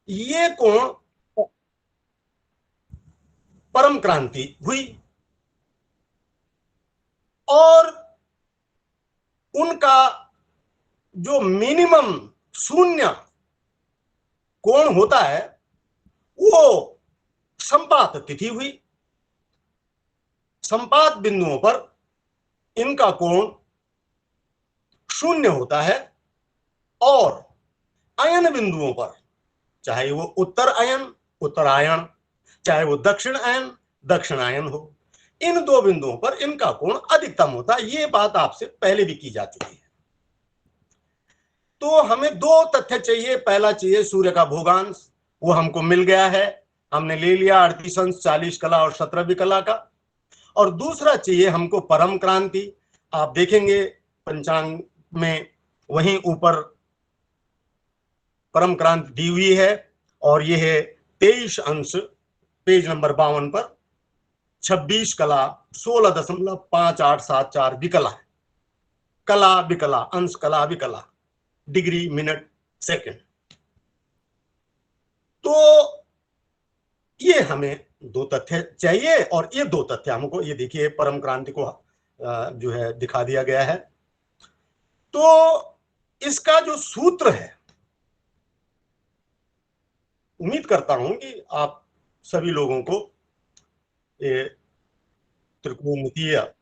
ये कोण परम क्रांति हुई और उनका जो मिनिमम शून्य कोण होता है वो संपात तिथि हुई। संपात बिंदुओं पर इनका कोण शून्य होता है और अयन बिंदुओं पर, चाहे वो उत्तर अयन उत्तरायण, चाहे वो दक्षिण अयन दक्षिणायन हो, इन दो बिंदुओं पर इनका कोण अधिकतम होता है। ये बात आपसे पहले भी की जा चुकी है। तो हमें दो तथ्य चाहिए। पहला चाहिए सूर्य का भोगांश, वो हमको मिल गया है, हमने ले लिया 38 अंश 40 कला और 17 विकला का। और दूसरा चाहिए हमको परम क्रांति। आप देखेंगे पंचांग में वहीं ऊपर परम क्रांति दी हुई है और यह है 23 अंश, पेज नंबर 52 पर 26 कला 16.5874 विकला है। कला विकला, अंश कला विकला, डिग्री मिनट सेकंड। तो ये हमें दो तथ्य चाहिए और ये दो तथ्य हमको, ये देखिए परम क्रांति को जो है दिखा दिया गया है। तो इसका जो सूत्र है, उम्मीद करता हूं कि आप सभी लोगों को ये त्रिकोणमितीय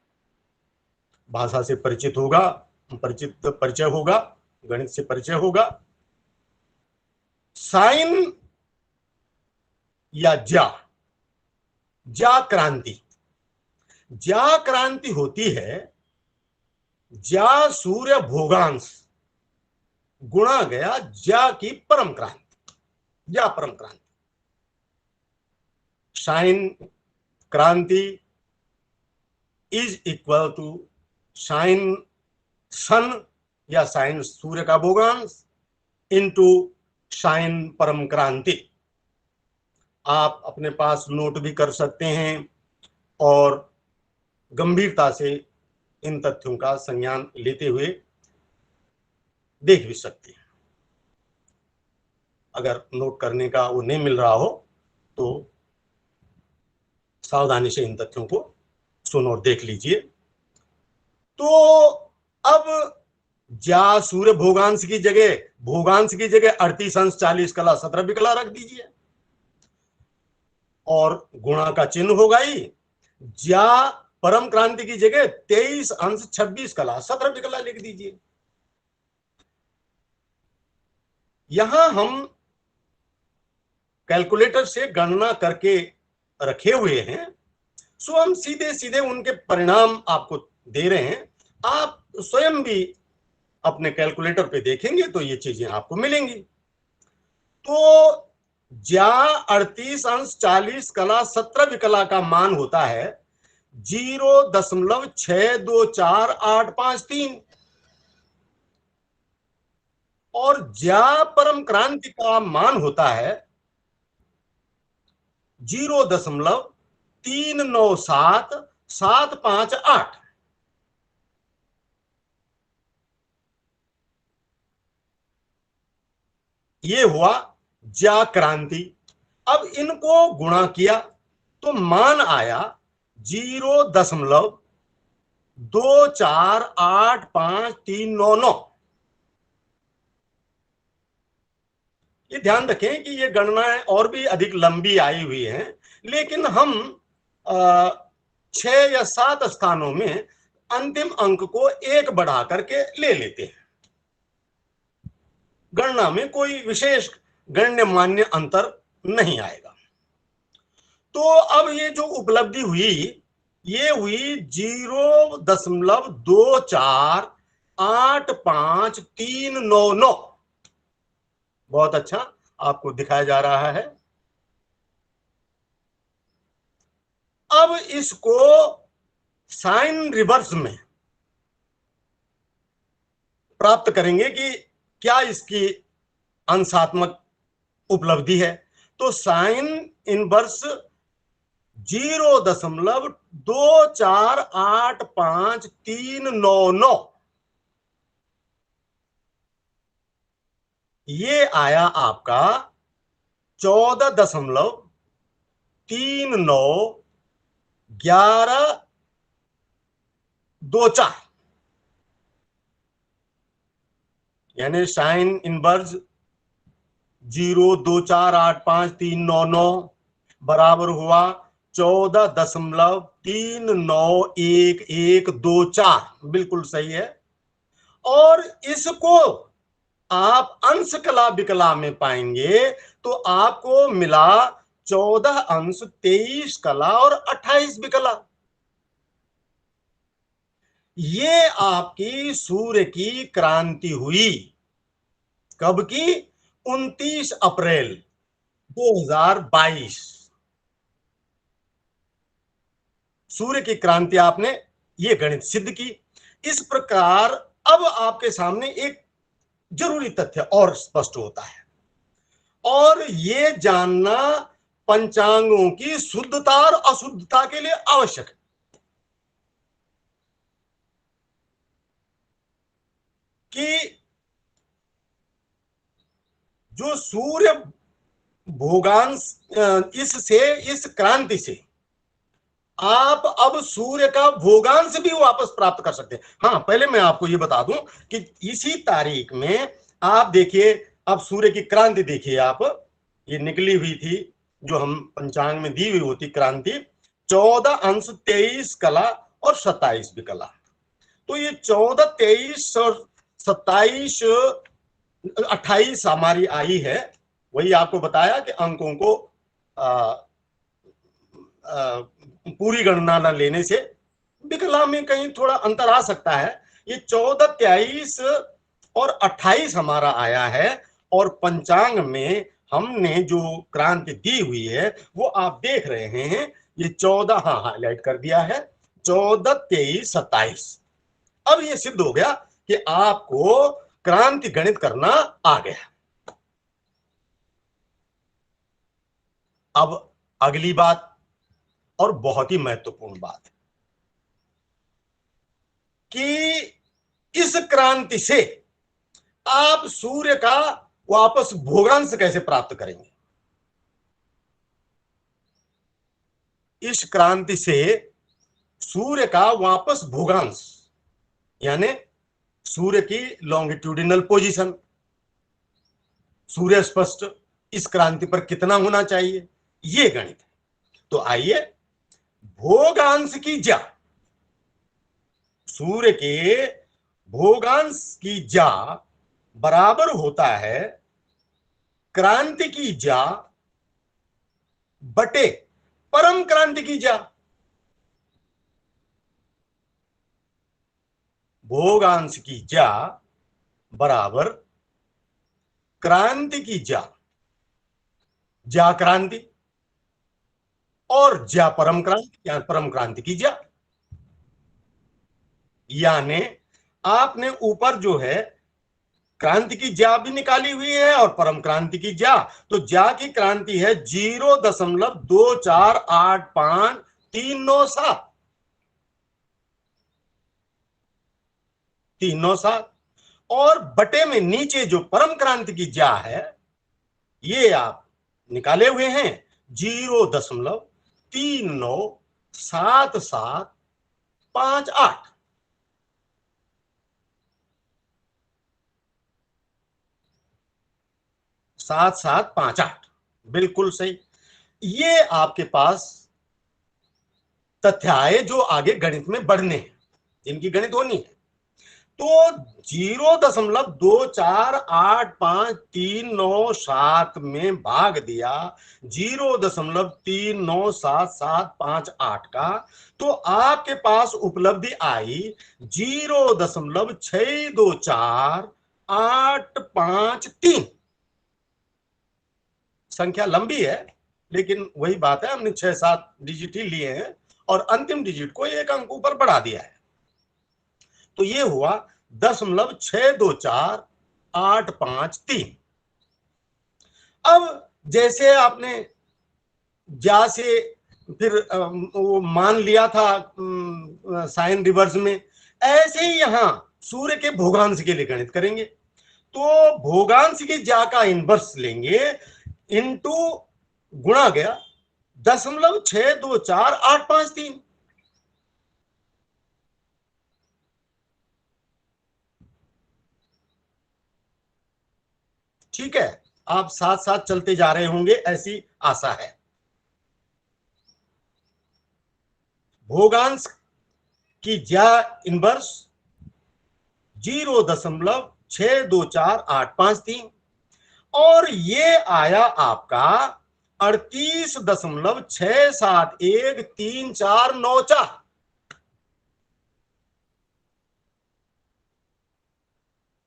भाषा से परिचित होगा, परिचय होगा, गणित से परिचय होगा। साइन या ज्या क्रांति, ज्या क्रांति होती है ज्या सूर्य भोगांश गुणा गया ज्या की परम क्रांति, ज्या परम क्रांति। साइन क्रांति इज इक्वल टू साइन सन या साइन सूर्य का भोगांश इनटू साइन परम क्रांति। आप अपने पास नोट भी कर सकते हैं और गंभीरता से इन तथ्यों का संज्ञान लेते हुए देख भी सकते हैं। अगर नोट करने का वो नहीं मिल रहा हो तो सावधानी से इन तथ्यों को सुन और देख लीजिए। तो अब ज्या सूर्य भोगांश की जगह 38 अंश 40 कला 17 विकला रख दीजिए और गुणा का चिन्ह होगा ही। ज्या परम क्रांति की जगह 23 अंश 26 कला 17 विकला लिख दीजिए। यहां हम कैलकुलेटर से गणना करके रखे हुए हैं, सो हम सीधे सीधे उनके परिणाम आपको दे रहे हैं। आप स्वयं भी अपने कैलकुलेटर पे देखेंगे तो ये चीजें आपको मिलेंगी। तो ज्या 38 अंश 40 कला 17 विकला का मान होता है 0.624853 और ज्या परम क्रांति का मान होता है 0.397758। ये हुआ ज्या क्रांति। अब इनको गुणा किया तो मान आया 0.248539। ये ध्यान रखें कि ये गणनाएं और भी अधिक लंबी आई हुई हैं, लेकिन हम 6 या 7 स्थानों में अंतिम अंक को 1 बढ़ा करके ले लेते हैं। गणना में कोई विशेष गण्यमान्य अंतर नहीं आएगा। तो अब ये जो उपलब्धि हुई ये हुई 0.248539। बहुत अच्छा आपको दिखाया जा रहा है। अब इसको साइन रिवर्स में प्राप्त करेंगे कि क्या इसकी अंशात्मक उपलब्धि है। तो साइन इनवर्स 0.248539 ये आया आपका 14.391124, यानी साइन इनवर्स 0248539 बराबर हुआ 14.391124, बिल्कुल सही है। और इसको आप अंश कला विकला में पाएंगे तो आपको मिला 14 अंश 23 कला और 28 विकला। ये आपकी सूर्य की क्रांति हुई। कब की? 29 अप्रैल 2022। सूर्य की क्रांति आपने ये गणित सिद्ध की। इस प्रकार अब आपके सामने एक जरूरी तथ्य और स्पष्ट होता है, और ये जानना पंचांगों की शुद्धता और अशुद्धता के लिए आवश्यक है कि जो सूर्य भोगांश, इस क्रांति से आप अब सूर्य का भोगांश भी वापस प्राप्त कर सकते हैं। हाँ, पहले मैं आपको ये बता दूं कि इसी तारीख में आप देखिए, अब सूर्य की क्रांति देखिए आप, ये निकली हुई थी जो हम पंचांग में दी हुई होती क्रांति, 14 अंश 23 कला और 27 विकला। तो ये 14, 23 और 27, 28 हमारी आई है। वही आपको बताया कि अंकों को पूरी गणना न लेने से विकला में कहीं थोड़ा अंतर आ सकता है। ये 14, 23 और 28 हमारा आया है, और पंचांग में हमने जो क्रांति दी हुई है वो आप देख रहे हैं। ये 14, हाँ हाईलाइट कर दिया है, 14, 23, 27। अब ये सिद्ध हो गया कि आपको क्रांति गणित करना आ गया। अब अगली बात, और बहुत ही महत्वपूर्ण बात, कि इस क्रांति से आप सूर्य का वापस भोगांश कैसे प्राप्त करेंगे। इस क्रांति से सूर्य का वापस भोगांश, यानी सूर्य की लॉन्गिट्यूडिनल पोजीशन, सूर्य स्पष्ट इस क्रांति पर कितना होना चाहिए, ये गणित है। तो आइए, भोगांश की ज्या, सूर्य के भोगांश की ज्या बराबर होता है क्रांति की ज्या बटे परम क्रांति की ज्या। भोगांश की ज्या बराबर क्रांति की ज्या, ज्या क्रांति, और ज्या परम क्रांति, या परम क्रांति की ज्या। यानी आपने ऊपर जो है क्रांति की ज्या भी निकाली हुई है और परम क्रांति की ज्या। तो ज्या की क्रांति है 0.2485397, 397, और बटे में नीचे जो परम क्रांति की ज्या है ये आप निकाले हुए हैं 0.397758, 7758, बिल्कुल सही। ये आपके पास तथ्य आए जो आगे गणित में बढ़ने हैं, जिनकी गणित होनी है। तो 0.2485397 में भाग दिया 0.397758 का, तो आपके पास उपलब्धि आई 0.624853। संख्या लंबी है, लेकिन वही बात है, हमने 6-7 डिजिट ही लिए हैं और अंतिम डिजिट को एक अंक ऊपर बढ़ा दिया है। तो ये हुआ 0.624853। अब जैसे आपने ज्या से फिर वो मान लिया था साइन रिवर्स में, ऐसे ही यहां सूर्य के भोगांश के लिए गणित करेंगे। तो भोगांश की ज्या का इनवर्स लेंगे, इंटू गुणा गया 0.624853। ठीक है, आप साथ साथ चलते जा रहे होंगे, ऐसी आशा है। भोगांश की ज्या इनवर्स 0.624853 और ये आया आपका 38.6713494।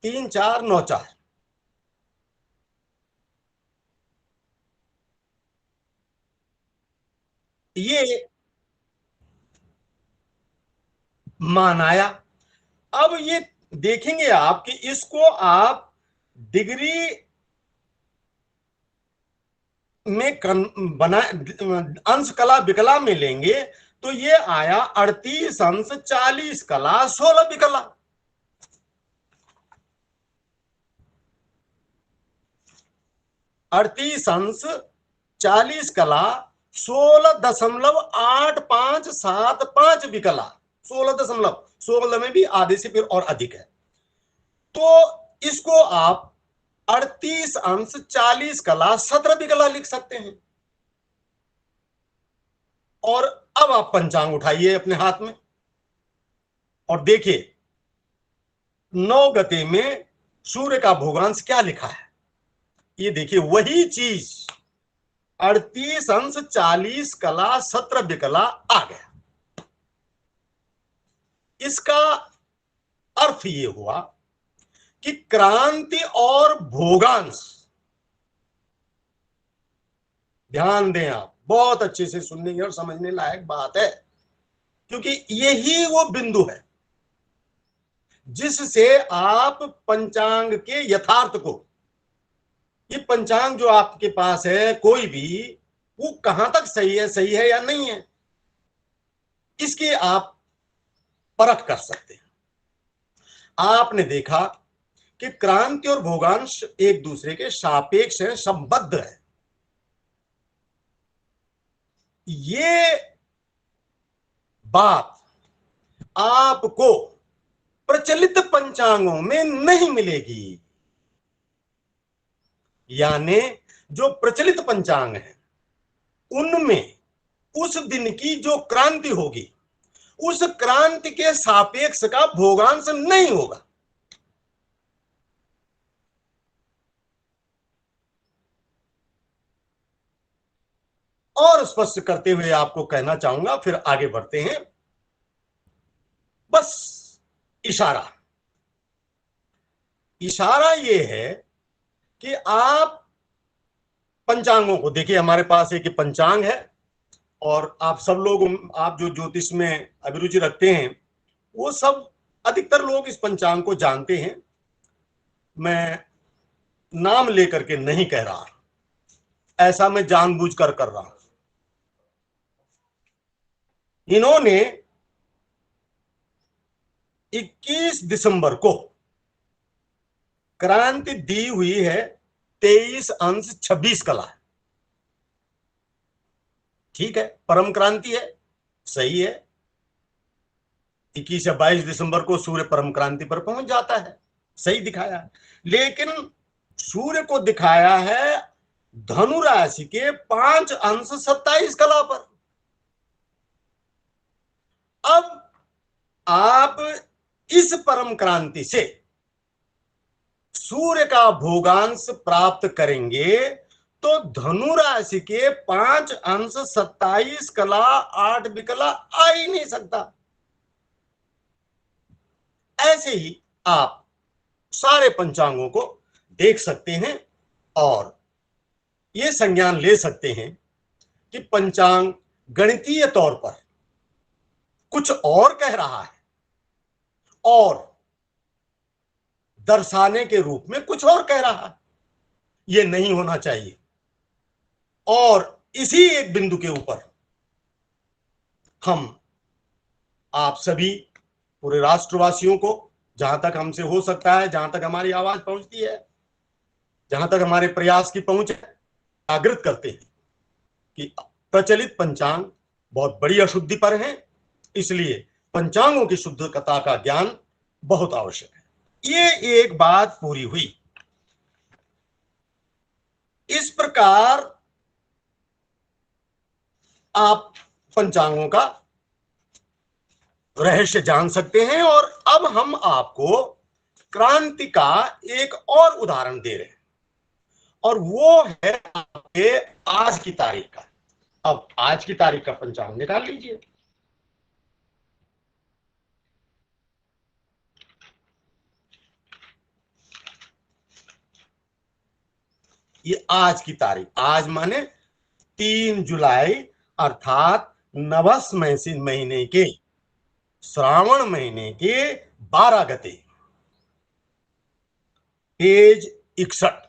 3494 ये मान आया। अब ये देखेंगे आप कि इसको आप डिग्री में बना अंश कला विकला में लेंगे तो ये आया 38 अंश 40 कला 16 विकला। अड़तीस अंश 40 कला 16.8575 विकला। 16 में भी आधे से फिर और अधिक है। तो इसको आप 38 अंश 40 कला 17 विकला लिख सकते हैं। और अब आप पंचांग उठाइए अपने हाथ में और देखिए 9 गते में सूर्य का भोगांश क्या लिखा है। ये देखिए वही चीज 38 अंश 40 कला 17 विकला आ गया। इसका अर्थ ये हुआ कि क्रांति और भोगांश, ध्यान दें आप, बहुत अच्छे से सुनने और समझने लायक बात है, क्योंकि यही वो बिंदु है जिससे आप पंचांग के यथार्थ को, ये पंचांग जो आपके पास है कोई भी, वो कहां तक सही है या नहीं है, इसकी आप परख कर सकते हैं। आपने देखा कि क्रांति और भोगांश एक दूसरे के सापेक्ष है, संबद्ध है। ये बात आपको प्रचलित पंचांगों में नहीं मिलेगी। यानी जो प्रचलित पंचांग है उनमें उस दिन की जो क्रांति होगी उस क्रांति के सापेक्ष का भोगांश नहीं होगा। और स्पष्ट करते हुए आपको कहना चाहूंगा, फिर आगे बढ़ते हैं। बस इशारा इशारा ये है कि आप पंचांगों को देखिए। हमारे पास एक पंचांग है और आप सब लोग, आप जो ज्योतिष में अभिरुचि रखते हैं वो सब, अधिकतर लोग इस पंचांग को जानते हैं। मैं नाम लेकर के नहीं कह रहा, ऐसा मैं जानबूझकर कर रहा हूं। इन्होंने 21 दिसंबर को क्रांति दी हुई है 23 अंश 26 कला। ठीक है, परम क्रांति है, सही है। 21 या 22 दिसंबर को सूर्य परम क्रांति पर पहुंच जाता है, सही दिखाया है। लेकिन सूर्य को दिखाया है धनु राशि के 5 अंश 27 कला पर। अब आप इस परम क्रांति से सूर्य का भोगांश प्राप्त करेंगे तो धनु राशि के 5 अंश 27 कला 8 विकला आ ही नहीं सकता। ऐसे ही आप सारे पंचांगों को देख सकते हैं और ये संज्ञान ले सकते हैं कि पंचांग गणितीय तौर पर कुछ और कह रहा है और दर्शाने के रूप में कुछ और कह रहा है। ये नहीं होना चाहिए। और इसी एक बिंदु के ऊपर हम आप सभी पूरे राष्ट्रवासियों को, जहां तक हमसे हो सकता है, जहां तक हमारी आवाज पहुंचती है, जहां तक हमारे प्रयास की पहुंच है, जागृत करते हैं कि प्रचलित पंचांग बहुत बड़ी अशुद्धि पर है, इसलिए पंचांगों की शुद्धता का ज्ञान बहुत आवश्यक है। ये एक बात पूरी हुई। इस प्रकार आप पंचांगों का रहस्य जान सकते हैं। और अब हम आपको क्रांति का एक और उदाहरण दे रहे हैं, और वो है आपके आज की तारीख का। अब आज की तारीख का पंचांग निकाल लीजिए। ये आज की तारीख, आज माने 3 जुलाई, अर्थात नवस महीने के श्रावण महीने के 12 गते, पेज 61।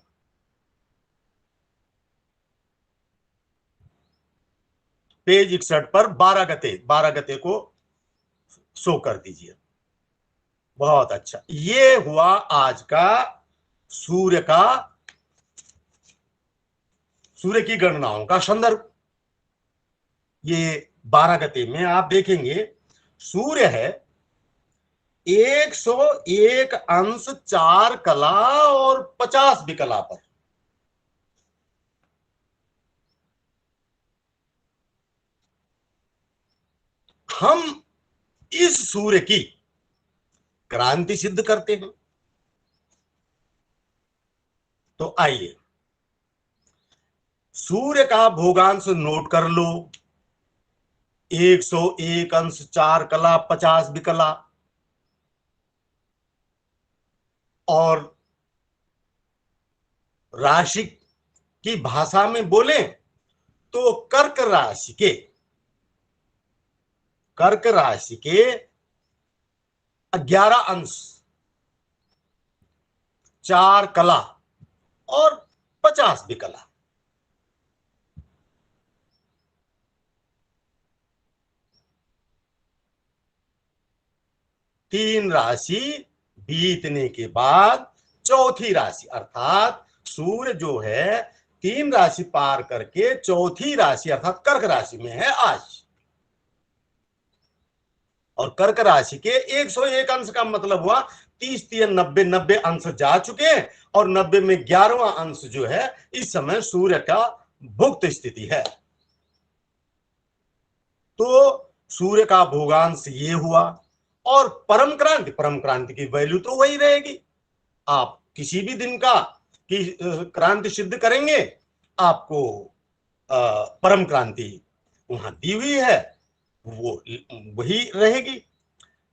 पेज 61 पर 12 गते को शो कर दीजिए। बहुत अच्छा, ये हुआ आज का सूर्य की गणनाओं का संदर्भ। ये 12 गते में आप देखेंगे सूर्य है 101 अंश 4 कला और 50 विकला पर। हम इस सूर्य की क्रांति सिद्ध करते हैं। तो आइए सूर्य का भोगांश नोट कर लो। 101 अंश 4 कला 50 विकला। और राशि की भाषा में बोले तो कर्क राशि के 11 अंश 4 कला और 50 विकला। तीन राशि बीतने के बाद चौथी राशि, अर्थात सूर्य जो है 3 राशि पार करके चौथी राशि अर्थात कर्क राशि में है आज। और कर्क राशि के 101 अंश का मतलब हुआ 30 3 90 90 अंश जा चुके हैं, और 90 में 11वां अंश जो है इस समय सूर्य का भुक्त स्थिति है। तो सूर्य का भोगांश ये हुआ। और परम क्रांति की वैल्यू तो वही रहेगी। आप किसी भी दिन का की क्रांति सिद्ध करेंगे, आपको परम क्रांति वहां दी हुई है, वो वही रहेगी।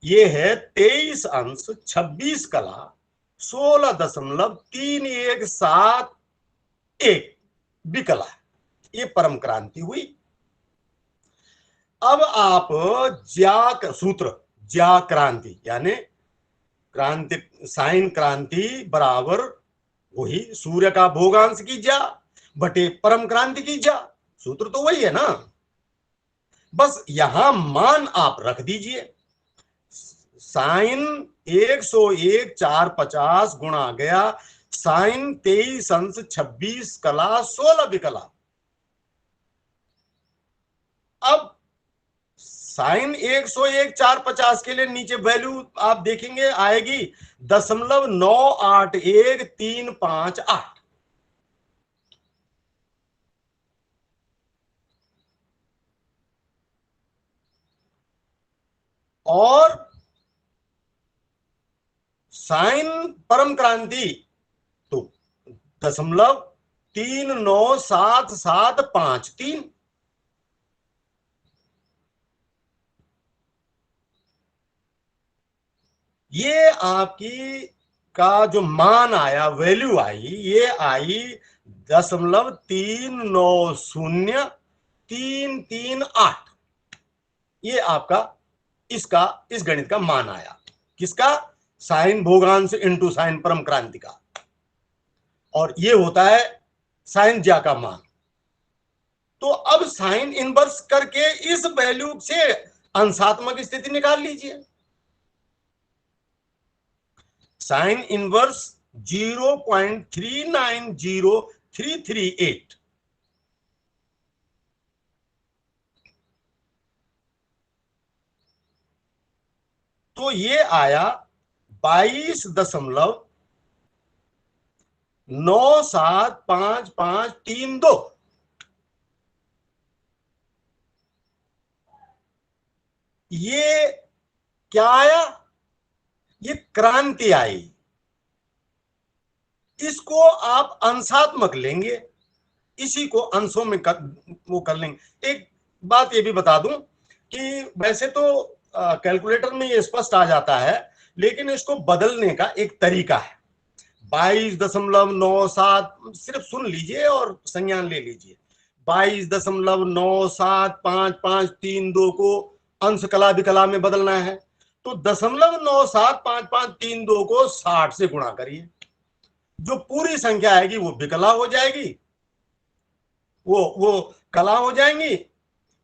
ये है 23 अंश 26 कला 16.3171 विकला। ये परम क्रांति हुई। अब आप ज्या क्रांति यानी क्रांति साइन क्रांति बराबर वही सूर्य का भोगांश की ज्या बटे परम क्रांति की ज्या, सूत्र तो वही है ना। बस यहां मान आप रख दीजिए। साइन 101 4 50 गुणा गया साइन 23 अंश 26 कला 16 विकला। अब साइन 101 4 50 के लिए नीचे वैल्यू आप देखेंगे आएगी 0.981358। और साइन परम क्रांति तो 0.397753। ये आपकी का जो मान आया, वैल्यू आई, ये आई 0.390338। ये आपका इस गणित का मान आया। किसका? साइन भोगांश इंटू साइन परम क्रांति का। और ये होता है साइन ज्या का मान। तो अब साइन इनवर्स करके इस वैल्यू से अंशात्मक स्थिति निकाल लीजिए। साइन इनवर्स 0.390338 तो ये आया 22.9755532। ये क्या आया? ये क्रांति आई। इसको आप अंशात्मक लेंगे, इसी को अंशों में वो कर लेंगे। एक बात ये भी बता दूं कि वैसे तो कैलकुलेटर में ये स्पष्ट आ जाता है, लेकिन इसको बदलने का एक तरीका है। 22.97, सिर्फ सुन लीजिए और संज्ञान ले लीजिए। 22.9755532 को अंश कला विकला में बदलना है, तो 0.9755532 को 60 से गुणा करिए। जो पूरी संख्या आएगी वो विकला हो जाएगी, वो कला हो जाएंगी,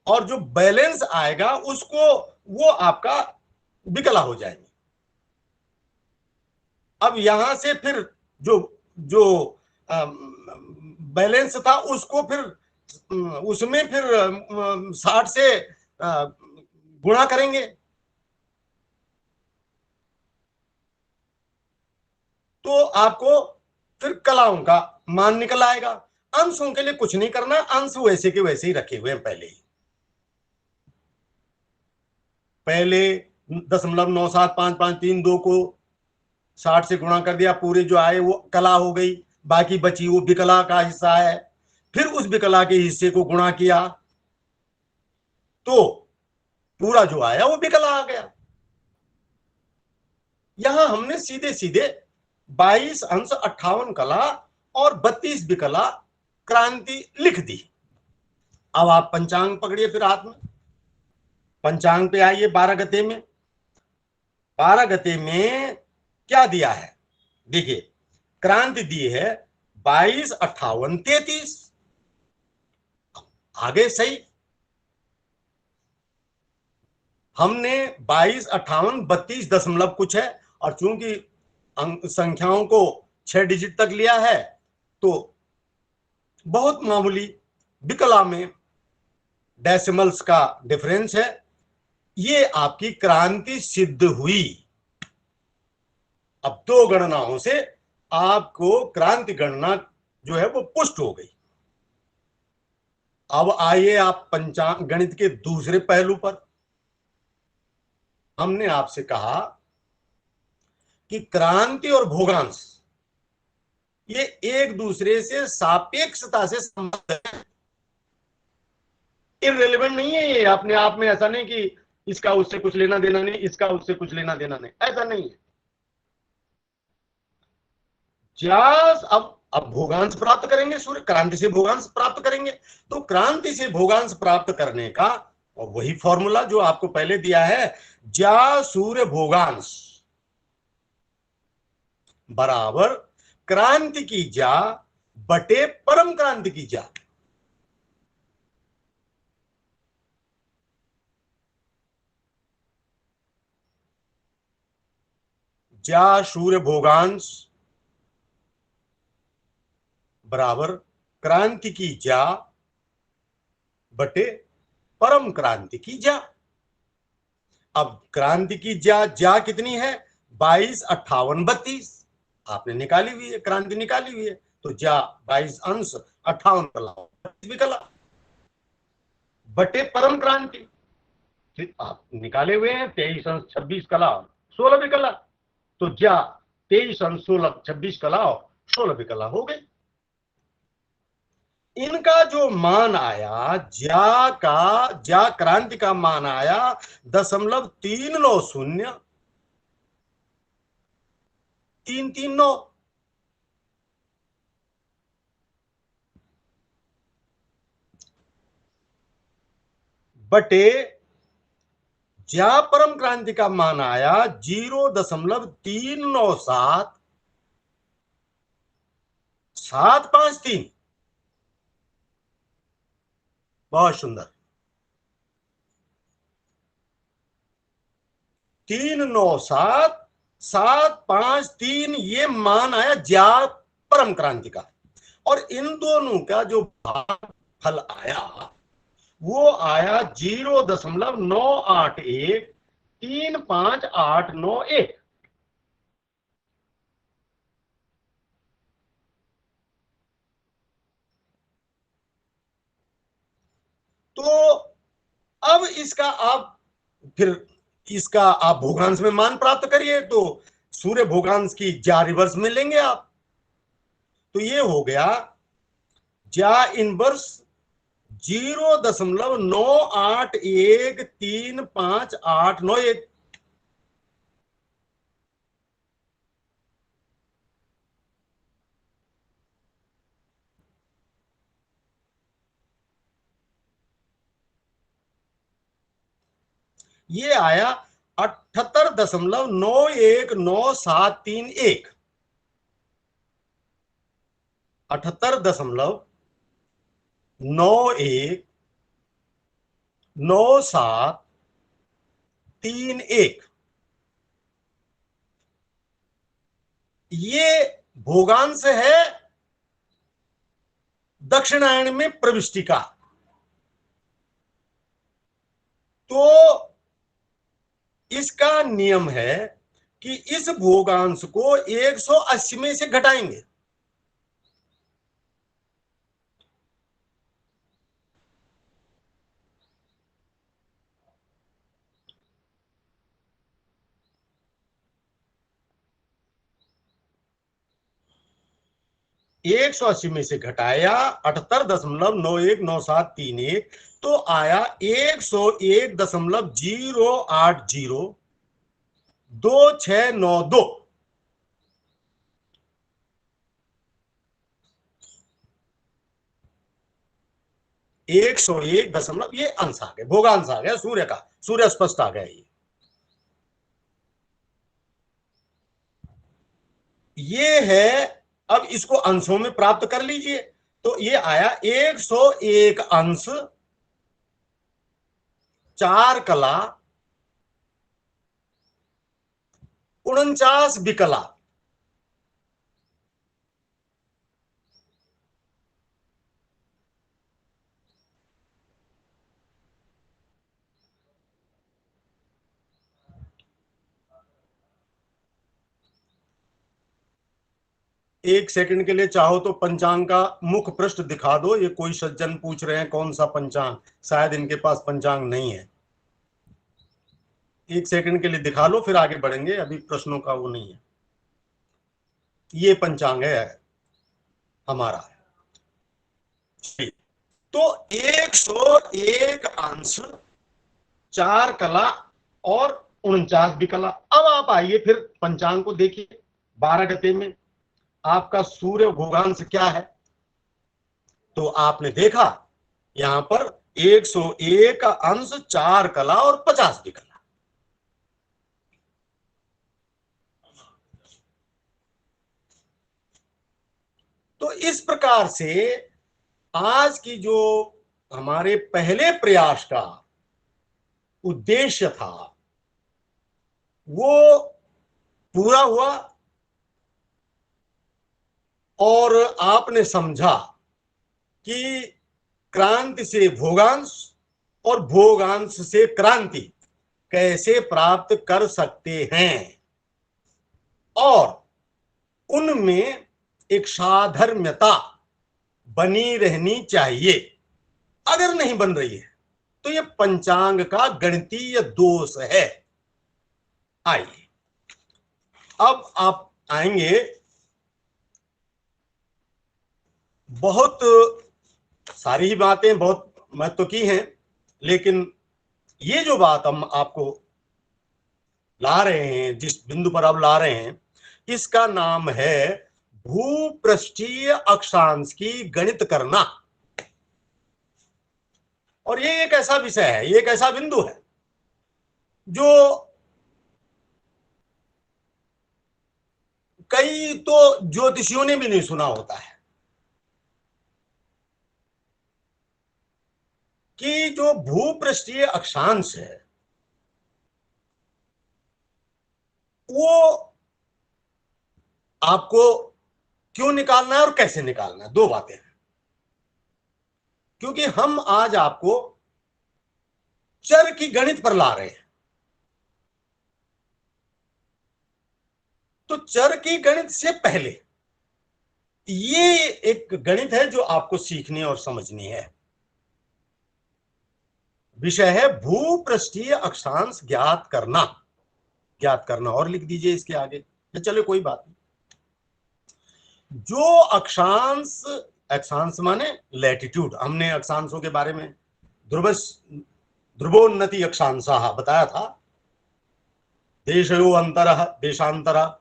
और जो बैलेंस आएगा उसको वो आपका विकला हो जाएंगे। अब यहां से फिर जो जो बैलेंस था उसको फिर उसमें फिर 60 से गुणा करेंगे, तो आपको फिर कलाओं का मान निकल आएगा। अंशों के लिए कुछ नहीं करना, अंश वैसे के वैसे ही रखे हुए हैं पहले 0.9755532 को 60 से गुणा कर दिया, पूरे जो आए वो कला हो गई, बाकी बची वो विकला का हिस्सा है। फिर उस विकला के हिस्से को गुणा किया तो पूरा जो आया वो विकला आ गया। यहां हमने सीधे सीधे 22 अंश 58 कला और 32 विकला क्रांति लिख दी। अब आप पंचांग पकड़िए फिर हाथ में, पंचांग पे आइए 12 गते में। 12 गते में क्या दिया है? देखिए, क्रांति दी है 22 58 33। आगे सही, हमने 22 58 32 दशमलव कुछ है, और चूंकि संख्याओं को 6 डिजिट तक लिया है तो बहुत मामूली विकला में डेसिमल्स का डिफरेंस है। ये आपकी क्रांति सिद्ध हुई। अब 2 गणनाओं से आपको क्रांति गणना जो है वो पुष्ट हो गई। अब आइए आप पंचांग गणित के दूसरे पहलू पर। हमने आपसे कहा कि क्रांति और भोगांश ये एक दूसरे से सापेक्षता से संबंध है, इररिलेवेंट नहीं है ये अपने आप में। ऐसा नहीं कि इसका उससे कुछ लेना देना नहीं, इसका उससे कुछ लेना देना नहीं, ऐसा नहीं है। जास अब भोगांश प्राप्त करेंगे, सूर्य क्रांति से भोगांश प्राप्त करेंगे, तो क्रांति से भोगांश प्राप्त करने का और वही फॉर्मूला जो आपको पहले दिया है, जा सूर्य भोगांश बराबर क्रांति की जा बटे परम क्रांति की जा। जा सूर्य भोगांश बराबर क्रांति की जा बटे परम क्रांति की जा। अब क्रांति की जा कितनी है? 22 58 32 आपने निकाली हुई है, क्रांति निकाली हुई है, तो जा 22 अंश 58 कला विकला बटे परम क्रांति, फिर आप निकाले हुए हैं 23 अंश 26 कला 16 विकला, तो जा 23 अंश 16 26 कला 16 विकला हो गई। इनका जो मान आया, जा क्रांति का मान आया 0.390 बटे जा परम क्रांति का मान आया 0.39753। बहुत सुंदर, 397,753 ये मान आया जा परम क्रांति का। और इन दोनों का जो भागफल आया वो आया 0.981 3 5 8 9 1। तो अब इसका आप फिर इसका आप भोगांश में मान प्राप्त करिए, तो सूर्य भोगांश की ज्या रिवर्स में लेंगे आप, तो ये हो गया ज्या इनवर्स 0.98135891। ये आया 78.919731। 78.919731। ये भोगांश है दक्षिणायन में प्रविष्टि का। तो इसका नियम है कि इस भोगांश को 180 में से घटाएंगे। एक सौ अस्सी में से घटाया 78.919731, तो आया 101.0802692। 101 ये अंश आ गया, भोगांश आ गया सूर्य का, सूर्य स्पष्ट आ गया। ये है। अब इसको अंशों में प्राप्त कर लीजिए, तो ये आया 101 अंश 4 कला 49 विकला। एक सेकंड के लिए चाहो तो पंचांग का मुख पृष्ठ दिखा दो। ये कोई सज्जन पूछ रहे हैं कौन सा पंचांग, शायद इनके पास पंचांग नहीं है। एक सेकंड के लिए दिखा लो, फिर आगे बढ़ेंगे, अभी प्रश्नों का वो नहीं है। ये पंचांग है हमारा। तो 101 अंश 4 कला और 49 विकला। अब आप आइए फिर पंचांग को देखिए। 12 गते में आपका सूर्य भोगांश क्या है, तो आपने देखा यहां पर 101 अंश 4 कला और 50 विकला। तो इस प्रकार से आज की जो हमारे पहले प्रयास का उद्देश्य था वो पूरा हुआ, और आपने समझा कि क्रांति से भोगांश और भोगांश से क्रांति कैसे प्राप्त कर सकते हैं, और उनमें एक साधर्म्यता बनी रहनी चाहिए। अगर नहीं बन रही है तो ये पंचांग का गणितीय दोष है। आइए अब आप आएंगे, बहुत सारी ही बातें बहुत महत्व की हैं, लेकिन ये जो बात हम आपको ला रहे हैं, जिस बिंदु पर अब ला रहे हैं, इसका नाम है भूपृष्ठीय अक्षांश की गणित करना। और ये एक ऐसा विषय है, ये एक ऐसा बिंदु है जो कई तो ज्योतिषियों ने भी नहीं सुना होता है, कि जो भूपृष्ठीय अक्षांश है वो आपको क्यों निकालना है और कैसे निकालना है, दो बातें हैं। क्योंकि हम आज आपको चर की गणित पर ला रहे हैं। तो चर की गणित से पहले ये एक गणित है जो आपको सीखनी और समझनी है। विषय है भूपृष्ठीय अक्षांश ज्ञात करना। ज्ञात करना और लिख दीजिए इसके आगे, चलो कोई बात नहीं। जो अक्षांश, अक्षांश माने लैटिट्यूड, हमने अक्षांशों के बारे में ध्रुवोन्नति अक्षांशः बताया था। देशयो अंतरः देशांतरः,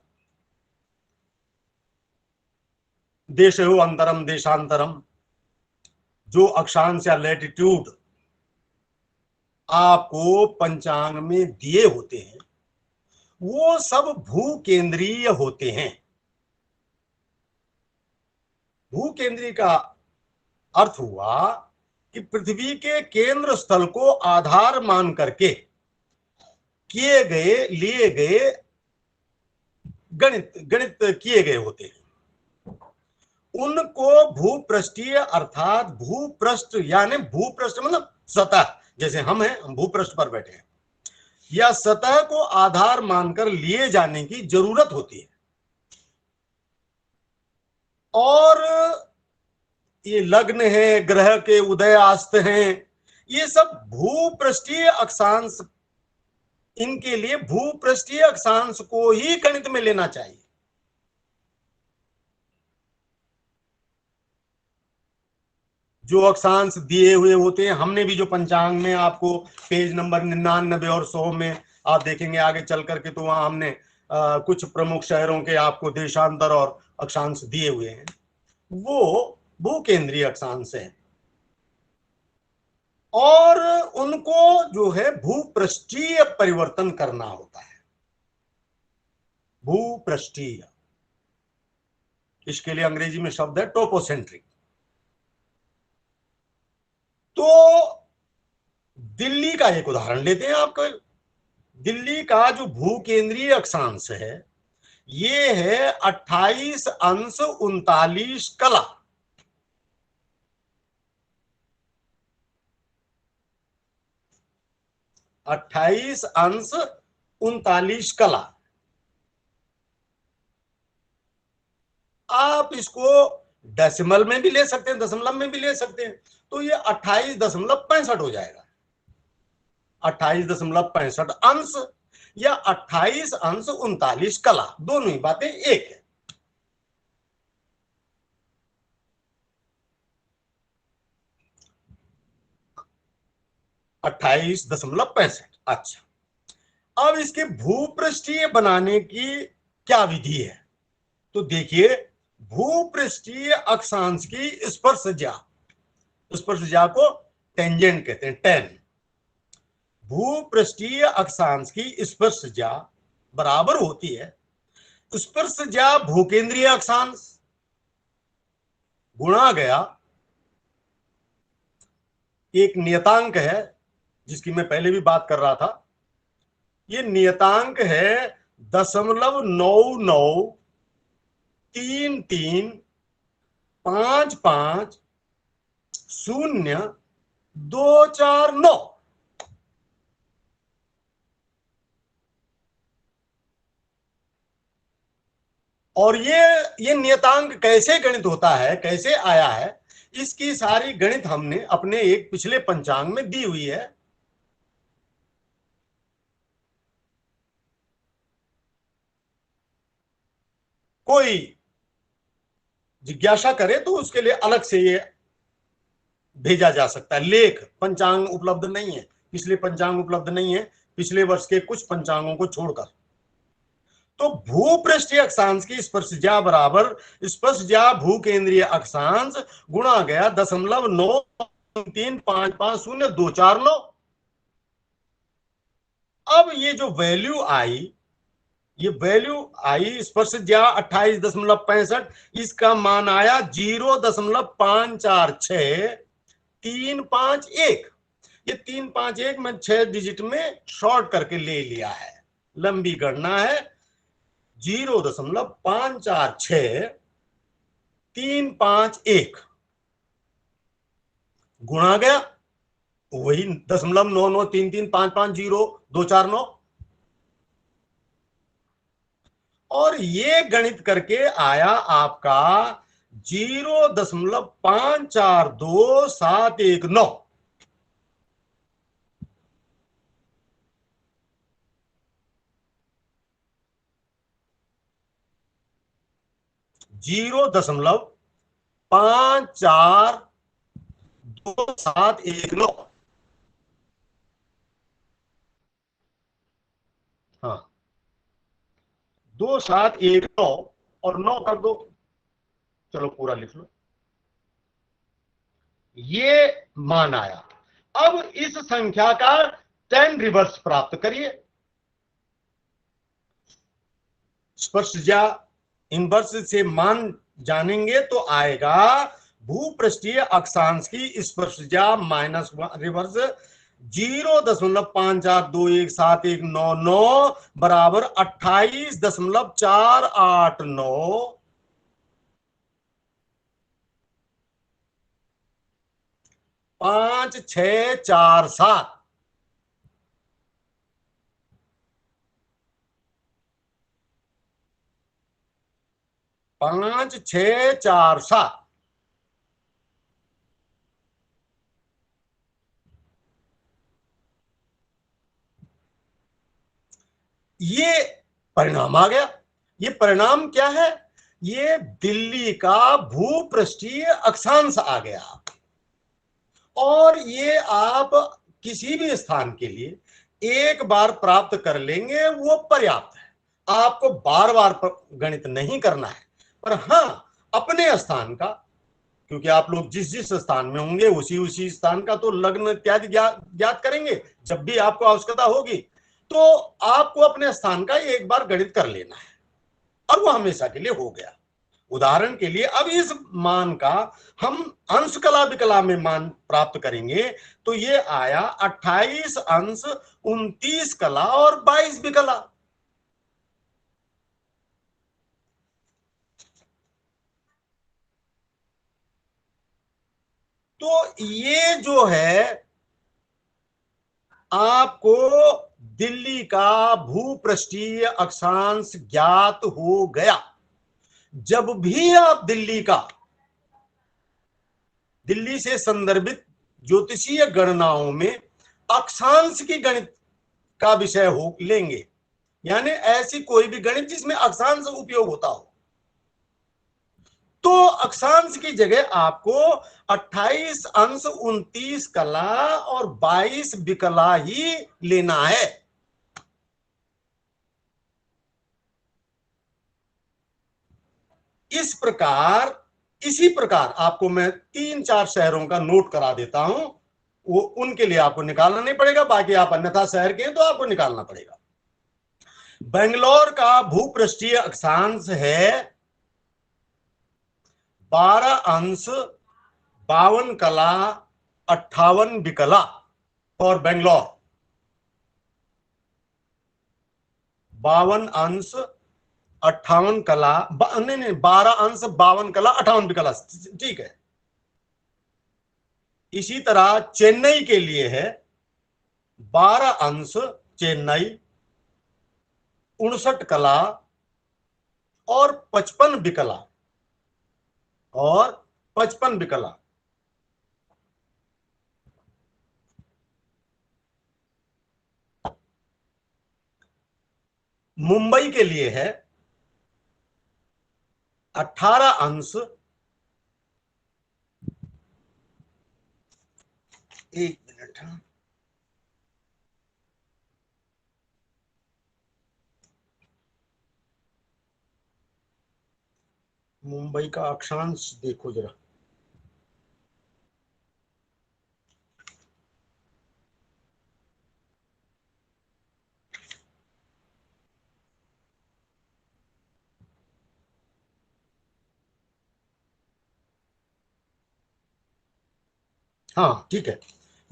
देशयो अंतरम देशांतरम। जो अक्षांश या लैटिट्यूड आपको पंचांग में दिए होते हैं वो सब भूकेंद्रीय होते हैं। भूकेंद्रीय का अर्थ हुआ कि पृथ्वी के केंद्र स्थल को आधार मान करके किए गए, लिए गए गणित किए गए होते हैं। उनको भूपृष्ठीय अर्थात भूपृष्ठ यानी भूपृष्ठ मतलब सतह, जैसे हम हैं, हम भूपृष्ठ पर बैठे हैं, या सतह को आधार मानकर लिए जाने की जरूरत होती है। और ये लग्न है, ग्रह के उदय अस्त हैं, ये सब भूपृष्ठीय अक्षांश, इनके लिए भूपृष्ठीय अक्षांश को ही गणित में लेना चाहिए। जो अक्षांश दिए हुए होते हैं, हमने भी जो पंचांग में आपको पेज नंबर 99 और 100 में आप देखेंगे आगे चल करके, तो वहां हमने कुछ प्रमुख शहरों के आपको देशांतर और अक्षांश दिए हुए हैं, वो भूकेंद्रीय अक्षांश है। और उनको जो है भूपृष्ठीय परिवर्तन करना होता है। भूपृष्ठीय, इसके लिए अंग्रेजी में शब्द है टोपोसेंट्रिक। तो दिल्ली का एक उदाहरण लेते हैं आपको। दिल्ली का जो भूकेंद्रीय अक्षांश है ये है 28 अंश 39 कला। 28 अंश 39 कला। आप इसको डेसिमल में भी ले सकते हैं, दशमलव में भी ले सकते हैं, तो ये 28.65 हो जाएगा। 28.65 अंश या 28 अंश 39 कला, दोनों ही बातें एक है। अट्ठाईस दशमलव 65। अच्छा, अब इसके भूपृष्ठीय बनाने की क्या विधि है? तो देखिए, भूपृष्ठीय अक्षांश की स्पर्शज्या, स्पर्शज्या को टेंजेंट कहते हैं, टेन। भूपृष्ठीय अक्षांश की स्पर्शज्या बराबर होती है स्पर्शज्या भूकेंद्रीय अक्षांश गुणा गया एक नियतांक है जिसकी मैं पहले भी बात कर रहा था। ये नियतांक है 0.9933550249। और ये नियतांक कैसे गणित होता है, कैसे आया है, इसकी सारी गणित हमने अपने एक पिछले पंचांग में दी हुई है। कोई जिज्ञासा करे तो उसके लिए अलग से ये भेजा जा सकता है। लेख पंचांग उपलब्ध नहीं है, पिछले पंचांग उपलब्ध नहीं है, पिछले वर्ष के कुछ पंचांगों को छोड़कर। तो भूपृष्ठीय अक्षांश की स्पर्शज्या बराबर स्पर्शज्या भूकेंद्रीय अक्षांश गुणा गया 0.93550249। अब ये जो वैल्यू आई, ये वैल्यू आई स्पर्शज्या 28.65, इसका मान आया 0.546351। ये 351 में 6 डिजिट में शॉर्ट करके ले लिया है, लंबी गणना है। 0.546351 गुणा गया वही 0.9933550249। और ये गणित करके आया आपका 0.542719। जीरो दशमलव 542719। हाँ, 2719 और 9 कर दो, चलो पूरा लिख लो, ये मान आया। अब इस संख्या का 10 रिवर्स प्राप्त करिए। स्पर्शज्या इनवर्स से मान जानेंगे तो आएगा भूपृष्ठीय अक्षांश की स्पर्शज्या माइनस रिवर्स 0.54217199 बराबर 28.489 5647। 5647। ये परिणाम आ गया। ये परिणाम क्या है? ये दिल्ली का भूपृष्ठीय अक्षांश आ गया। और ये आप किसी भी स्थान के लिए एक बार प्राप्त कर लेंगे वो पर्याप्त है। आपको बार बार गणित नहीं करना है, पर हाँ अपने स्थान का, क्योंकि आप लोग जिस जिस स्थान में होंगे उसी उसी स्थान का तो लग्न इत्यादि ज्ञात करेंगे जब भी आपको आवश्यकता होगी। तो आपको अपने स्थान का एक बार गणित कर लेना है और वो हमेशा के लिए हो गया। उदाहरण के लिए अब इस मान का हम अंश कला विकला में मान प्राप्त करेंगे तो ये आया 28 अंश 29 कला और 22 विकला। तो ये जो है आपको दिल्ली का भूपृष्ठीय अक्षांश ज्ञात हो गया। जब भी आप दिल्ली से संदर्भित ज्योतिषीय गणनाओं में अक्षांश की गणित का विषय हो लेंगे, यानी ऐसी कोई भी गणित जिसमें अक्षांश उपयोग होता हो, तो अक्षांश की जगह आपको 28 अंश 29 कला और 22 विकला ही लेना है। इसी प्रकार आपको मैं 3-4 शहरों का नोट करा देता हूं, वो उनके लिए आपको निकालना नहीं पड़ेगा, बाकी आप अन्यथा शहर के हैं तो आपको निकालना पड़ेगा। बेंगलोर का भूपृष्ठीय अक्षांश है 12 अंश 52 कला 58 विकला फॉर बेंगलोर। 52 अंश 58 कला, नहीं 12 अंश 52 कला 58 विकला, ठीक है। इसी तरह चेन्नई के लिए है 12 अंश चेन्नई 59 कला और 55 विकला और 55 विकला। मुंबई के लिए है 18 अंश, एक मिनट, मुंबई का अक्षांश देखो जरा। हाँ ठीक है,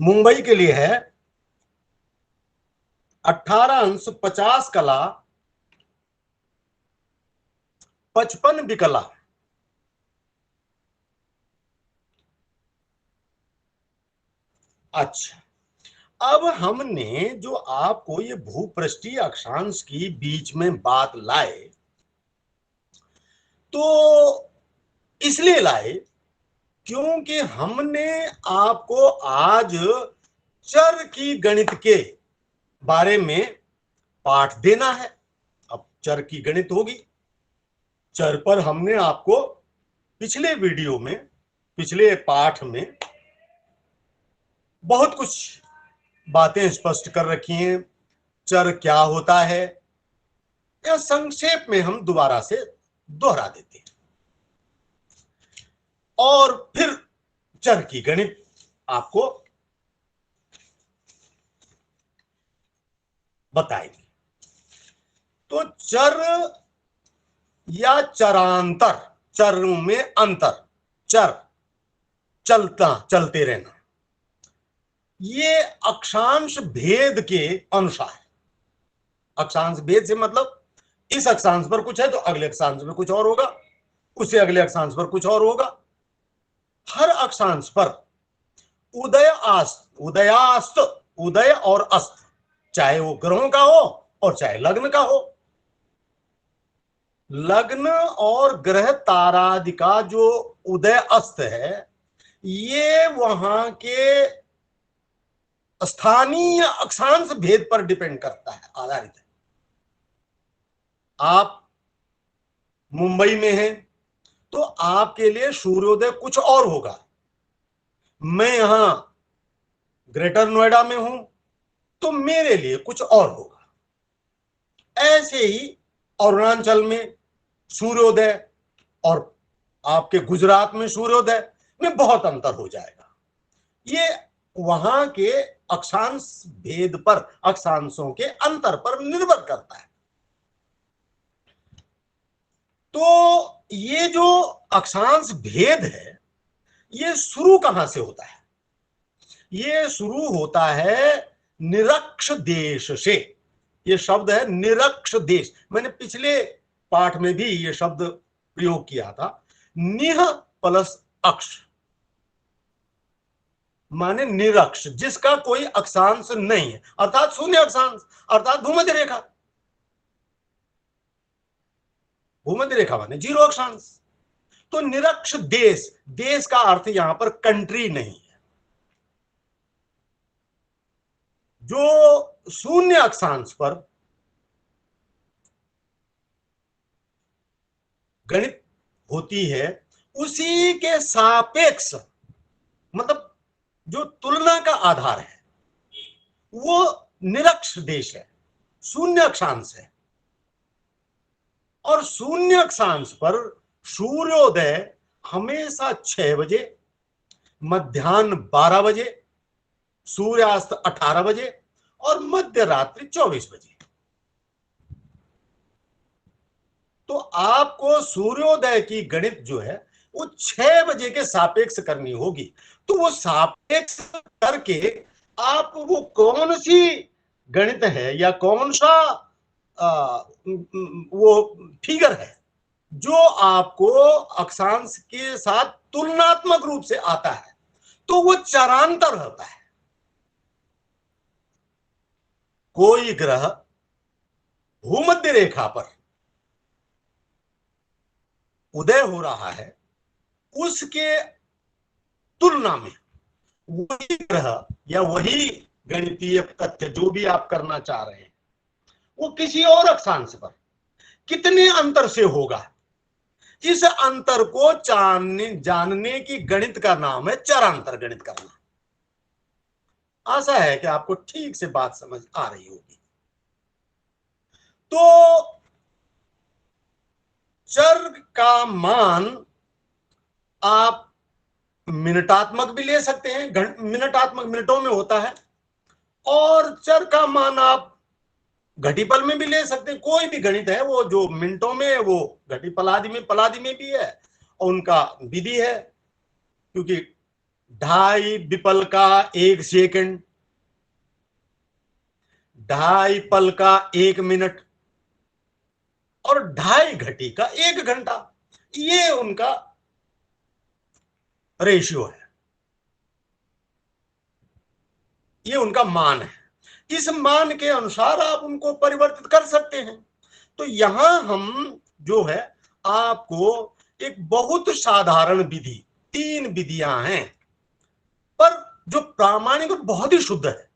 मुंबई के लिए है 18 अंश 50 कला 55 विकला। अच्छा, अब हमने जो आपको ये भूपृष्ठीय अक्षांश की बीच में बात लाए, तो इसलिए लाए क्योंकि हमने आपको आज चर की गणित के बारे में पाठ देना है। अब चर की गणित होगी। चर पर हमने आपको पिछले वीडियो में, पिछले पाठ में बहुत कुछ बातें स्पष्ट कर रखी हैं। चर क्या होता है या संक्षेप में हम दोबारा से दोहरा देते हैं और फिर चर की गणित आपको बताएंगे। तो चर या चरांतर, चर में अंतर, चर चलते रहना, ये अक्षांश भेद के अनुसार। अक्षांश भेद से मतलब इस अक्षांश पर कुछ है तो अगले अक्षांश में कुछ और होगा, उससे अगले अक्षांश पर कुछ और होगा। हर अक्षांश पर उदयास्त, उदय और अस्त, चाहे वो ग्रहों का हो और चाहे लग्न का हो। लग्न और ग्रह तारादि का जो उदय अस्त है, ये वहां के स्थानीय अक्षांश भेद पर डिपेंड करता है, आधारित है। आप मुंबई में हैं तो आपके लिए सूर्योदय कुछ और होगा। मैं यहां ग्रेटर नोएडा में हूं तो मेरे लिए कुछ और होगा। ऐसे ही अरुणाचल में सूर्योदय और आपके गुजरात में सूर्योदय में बहुत अंतर हो जाएगा। ये वहां के अक्षांश भेद पर, अक्षांशों के अंतर पर निर्भर करता है। तो ये जो अक्षांश भेद है, ये शुरू कहां से होता है? ये शुरू होता है निरक्ष देश से। ये शब्द है निरक्ष देश। मैंने पिछले पाठ में भी ये शब्द प्रयोग किया था। निह प्लस अक्ष माने निरक्ष, जिसका कोई अक्षांश नहीं है, अर्थात शून्य अक्षांश, अर्थात भूमध्य रेखा। भूमध्य रेखा माने जीरो अक्षांश। तो निरक्ष देश, देश का अर्थ यहां पर कंट्री नहीं है। जो शून्य अक्षांश पर गणित होती है, उसी के सापेक्ष, मतलब जो तुलना का आधार है, वो निरक्ष देश है, शून्य अक्षांश है। और शून्य अक्षांश पर सूर्योदय हमेशा 6 बजे, मध्याह्न 12 बजे, सूर्यास्त 18 बजे और मध्य रात्रि 24 बजे। तो आपको सूर्योदय की गणित जो है वो 6 बजे के सापेक्ष करनी होगी। तो वो सापेक्ष करके आप वो कौन सी गणित है या कौन सा वो फिगर है जो आपको अक्षांश के साथ तुलनात्मक रूप से आता है, तो वो चरांतर होता है। कोई ग्रह भूमध्य रेखा पर उदय हो रहा है, उसके तुलना में वही ग्रह या वही गणितीय तथ्य जो भी आप करना चाह रहे हैं, वो किसी और अक्षांश पर कितने अंतर से होगा, इस अंतर को जानने की गणित का नाम है चरांतर गणित करना। आशा है कि आपको ठीक से बात समझ आ रही होगी। तो चर का मान आप मिनटात्मक भी ले सकते हैं, मिनटात्मक मिनटों में होता है, और चर का मान आप घटीपल में भी ले सकते हैं। कोई भी गणित है वो जो मिनटों में है, वो घटीपलादि में, पलादि में भी है, और उनका विधि है। क्योंकि 2.5 विपल का 1 सेकंड, 2.5 पल का 1 मिनट और 2.5 घटी का 1 घंटा, ये उनका रेशियो है, ये उनका मान है। इस मान के अनुसार आप उनको परिवर्तित कर सकते हैं। तो यहां हम जो है आपको एक बहुत साधारण विधि, 3 विधियां हैं, पर जो प्रामाणिक और बहुत ही शुद्ध है,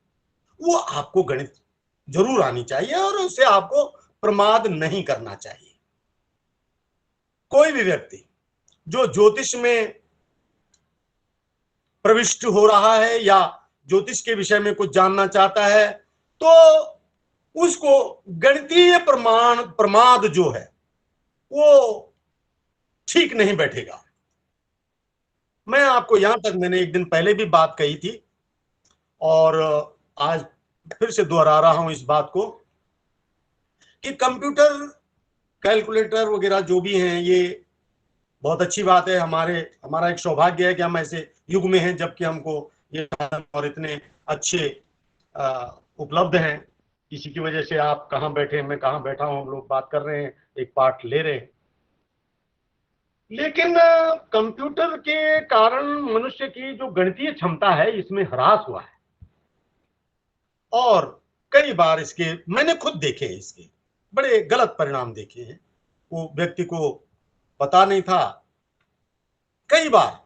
वो आपको गणित जरूर आनी चाहिए और उससे आपको प्रमाद नहीं करना चाहिए। कोई भी व्यक्ति जो ज्योतिष में प्रविष्ट हो रहा है या ज्योतिष के विषय में कुछ जानना चाहता है, तो उसको गणितीय प्रमाद जो है वो ठीक नहीं बैठेगा। मैं आपको यहां तक, मैंने एक दिन पहले भी बात कही थी और आज फिर से दोहरा रहा हूं इस बात को, कि कंप्यूटर, कैलकुलेटर वगैरह जो भी हैं, ये बहुत अच्छी बात है। हमारा एक सौभाग्य है कि हम ऐसे युग में हैं जबकि हमको ये और इतने अच्छे उपलब्ध हैं। किसी की वजह से आप कहाँ बैठे, मैं कहाँ बैठा हूं, हम लोग बात कर रहे हैं, एक पाठ ले रहे हैं। लेकिन कंप्यूटर के कारण मनुष्य की जो गणितीय क्षमता है इसमें ह्रास हुआ है और कई बार इसके मैंने खुद देखे हैं, इसके बड़े गलत परिणाम देखे हैं। वो व्यक्ति को पता नहीं था। कई बार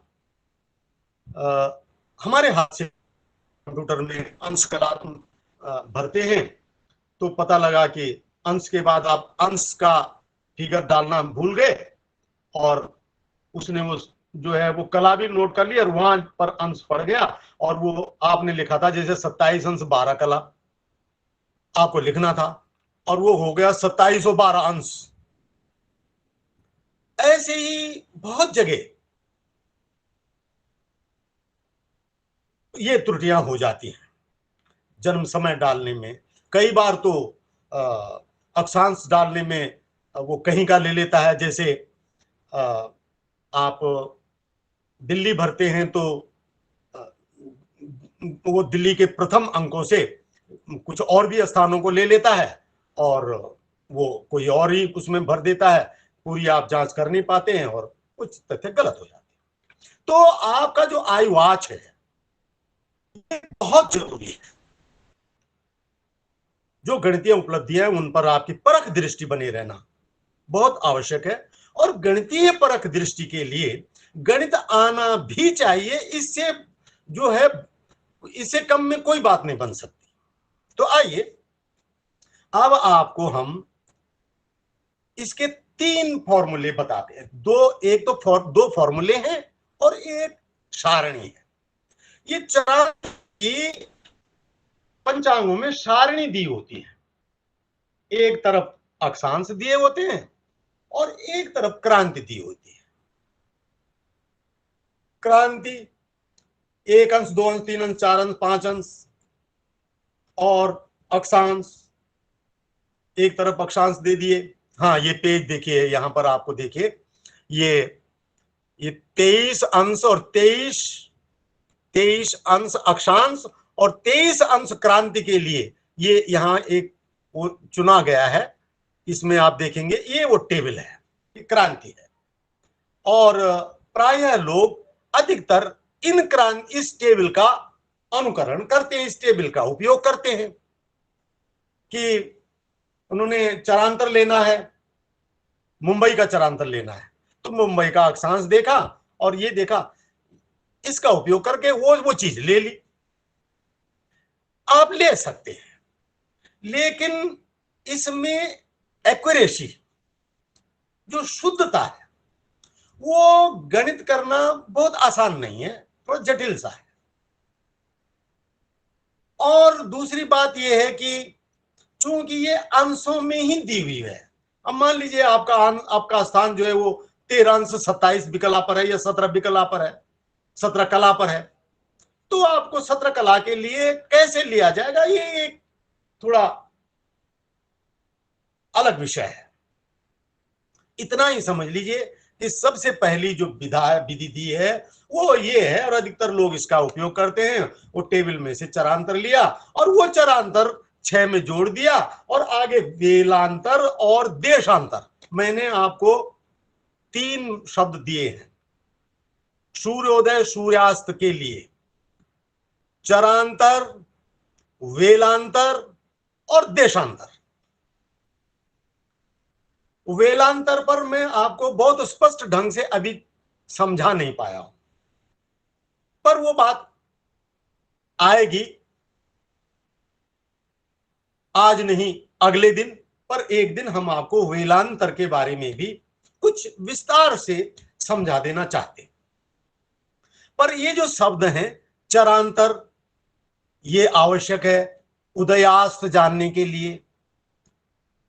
हमारे हाथ से कंप्यूटर में अंश कलात्मक भरते हैं तो पता लगा कि अंश के बाद आप अंश का फिगर डालना भूल गए और उसने वो जो है वो कला भी नोट कर ली और वहां पर अंश पड़ गया और वो आपने लिखा था जैसे 27 अंश 12 कला आपको लिखना था और वो हो गया 2712 अंश। ऐसे ही बहुत जगह ये त्रुटियां हो जाती हैं जन्म समय डालने में। कई बार तो अक्षांश डालने में वो कहीं का ले लेता है। जैसे आप दिल्ली भरते हैं तो वो दिल्ली के प्रथम अंकों से कुछ और भी स्थानों को ले लेता है और वो कोई और ही उसमें भर देता है। पूरी आप जांच कर नहीं पाते हैं और कुछ तथ्य गलत हो जाते हैं। तो आपका जो आई वॉच है ये बहुत जरूरी है। जो गणितीय उपलब्धियां उन पर आपकी परख दृष्टि बने रहना बहुत आवश्यक है और गणितीय परख दृष्टि के लिए गणित आना भी चाहिए। इससे जो है इससे कम में कोई बात नहीं बन सकती। तो आइए अब आपको हम इसके 3 फॉर्मूले बताते हैं। एक तो दो फॉर्मूले हैं और एक सारणी है। ये 4 की पंचांगों में सारणी दी होती है। एक तरफ अक्षांश दिए होते हैं और एक तरफ क्रांति दी होती है। क्रांति 1 अंश 2 अंश 3 अंश 4 अंश 5 अंश और अक्षांश एक तरफ अक्षांश दे दिए। हाँ, ये पेज देखिए, यहां पर आपको देखिए ये 23 अंश और 23 अंश अक्षांश और 23 अंश क्रांति के लिए ये यहां एक वो चुना गया है। इसमें आप देखेंगे ये वो टेबल है, ये क्रांति है और प्रायः लोग अधिकतर इस टेबल का अनुकरण करते हैं, इस टेबल का उपयोग करते हैं कि उन्होंने चरांतर लेना है, मुंबई का चरांतर लेना है तो मुंबई का अक्षांश देखा और ये देखा, इसका उपयोग करके वो चीज ले ली। आप ले सकते हैं लेकिन इसमें एक्यूरेसी, जो शुद्धता है, वो गणित करना बहुत आसान नहीं है, थोड़ा जटिल सा है। और दूसरी बात यह है कि चूंकि ये अंशों में ही दी हुई है, अब मान लीजिए आपका स्थान जो है वो 13 अंश 27 विकला पर है या 17 विकला पर है, 17 कला पर है, तो आपको 17 कला के लिए कैसे लिया जाएगा ये एक थोड़ा अलग विषय है। इतना ही समझ लीजिए कि सबसे पहली जो विधि दी है वो ये है और अधिकतर लोग इसका उपयोग करते हैं। वो टेबल में से चरांतर लिया और वो चरांतर 6 में जोड़ दिया और आगे वेलांतर और देशांतर। मैंने आपको 3 शब्द दिए हैं सूर्योदय सूर्यास्त के लिए, चरांतर, वेलांतर और देशांतर। वेलांतर पर मैं आपको बहुत स्पष्ट ढंग से अभी समझा नहीं पाया हूं, पर वो बात आएगी, आज नहीं अगले दिन। पर एक दिन हम आपको वेलांतर के बारे में भी कुछ विस्तार से समझा देना चाहते हैं। पर ये जो शब्द हैं चरांतर, ये आवश्यक है उदयास्त जानने के लिए।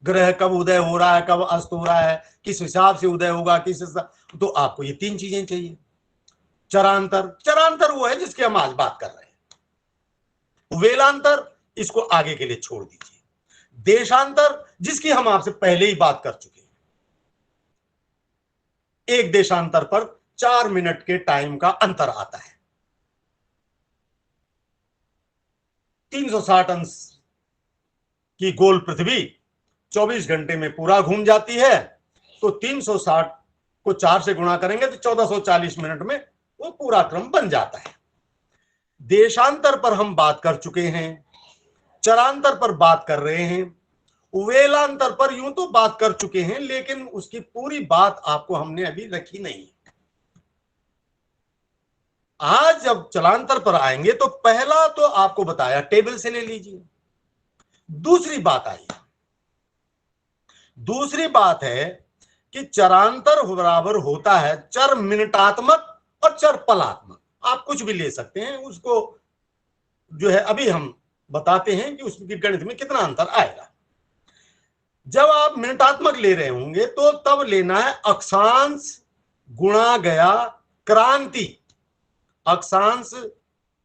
ग्रह कब उदय हो रहा है, कब अस्त हो रहा है, किस हिसाब से उदय होगा, किस हिसाब, तो आपको ये तीन चीजें चाहिए। चरांतर, चरांतर वो है जिसकी हम आज बात कर रहे हैं। वेलांतर इसको आगे के लिए छोड़ दीजिए। देशांतर जिसकी हम आपसे पहले ही बात कर चुके हैं। एक देशांतर पर 4 मिनट के टाइम का अंतर आता है। 360 अंश की गोल पृथ्वी 24 घंटे में पूरा घूम जाती है, तो 360 को 4 से गुणा करेंगे तो 1440 मिनट में वो पूरा क्रम बन जाता है। देशांतर पर हम बात कर चुके हैं, चरांतर पर बात कर रहे हैं, वेलांतर पर यूं तो बात कर चुके हैं, लेकिन उसकी पूरी बात आपको हमने अभी रखी नहीं। आज जब चलांतर पर आएंगे तो पहला तो आपको बताया, टेबल से ले लीजिए। दूसरी बात आई, दूसरी बात है कि चरांतर बराबर होता है चर मिनटात्मक और चर पलात्मक। आप कुछ भी ले सकते हैं, उसको जो है अभी हम बताते हैं कि उसकी गणित में कितना अंतर आएगा। जब आप मिनटात्मक ले रहे होंगे तो तब लेना है अक्षांश गुणा गया क्रांति, अक्षांश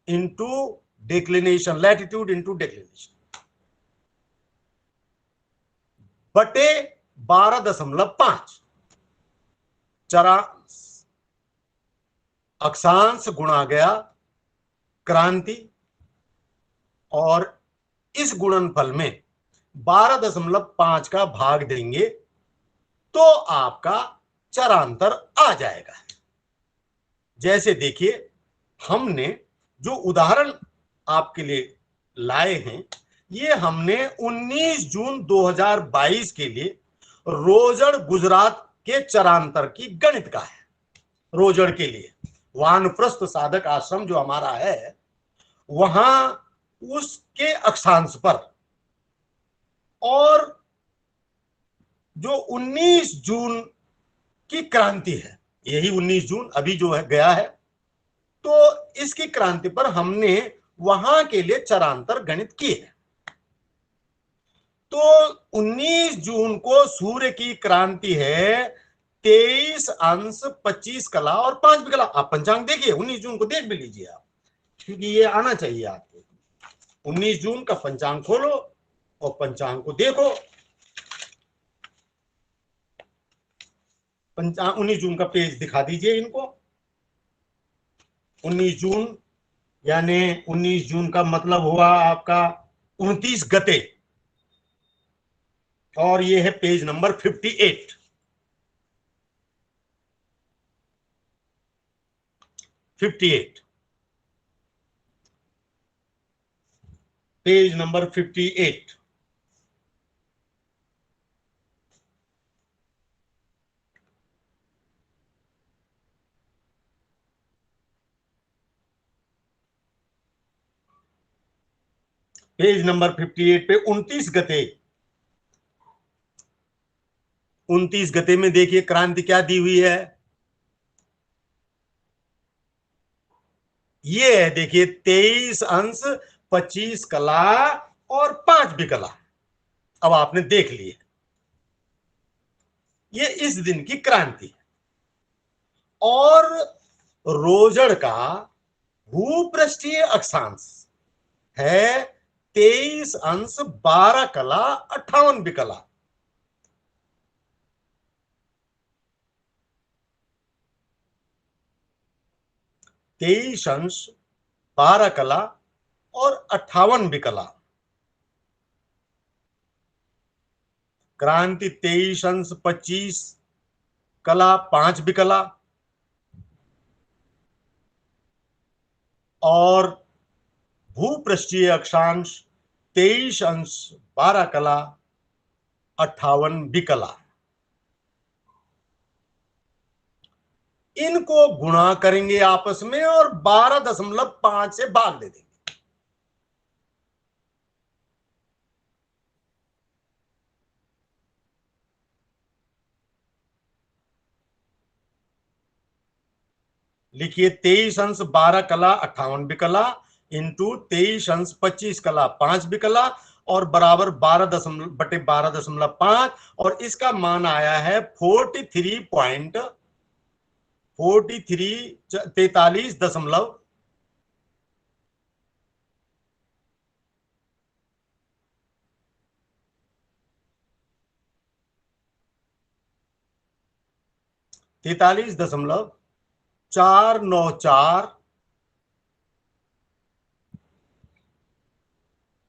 into declination, latitude into declination, बटे 12.5। चरा अक्षांश गुणा गया क्रांति, और इस गुणनफल में 12.5 का भाग देंगे तो आपका चरांतर आ जाएगा। जैसे देखिए, हमने जो उदाहरण आपके लिए लाए हैं, ये हमने 19 जून 2022 के लिए रोजड़ गुजरात के चरांतर की गणित का है। रोजड़ के लिए वानप्रस्थ साधक आश्रम जो हमारा है, वहां उसके अक्षांश पर, और जो 19 जून की क्रांति है, यही 19 जून अभी जो है गया है, तो इसकी क्रांति पर हमने वहां के लिए चरांतर गणित की है। तो 19 जून को सूर्य की क्रांति है 23 अंश 25 कला और 5 विकला। आप पंचांग देखिए, 19 जून को देख भी लीजिए आप, क्योंकि ये आना चाहिए आपको। 19 जून का पंचांग खोलो और पंचांग को देखो। पंचांग 19 जून का पेज दिखा दीजिए इनको। 19 जून यानी 19 जून का मतलब हुआ आपका 29 गते, और ये है page number 58। Page number 58। Page number 58 पे 29 गते में देखिए क्रांति क्या दी हुई है। ये है देखिए 23 अंश 25 कला और 5 विकला। अब आपने देख लिए, ये इस दिन की क्रांति है। और रोजड़ का भूपृष्ठीय अक्षांश है 23 अंश 12 कला 58 विकला। तेईस अंश 12 कला और 58 विकला। क्रांति 23 अंश 25 कला 5 विकला, और भूपृष्ठीय अक्षांश 23 अंश 12 कला 58 विकला। इनको गुणा करेंगे आपस में और 12.5 से भाग दे देंगे। लिखिए 23 अंश 12 कला 58 बिकला इंटू 23 अंश 25 कला 5 बिकला और बराबर 12.5 और इसका मान आया है 43 दशमलव 494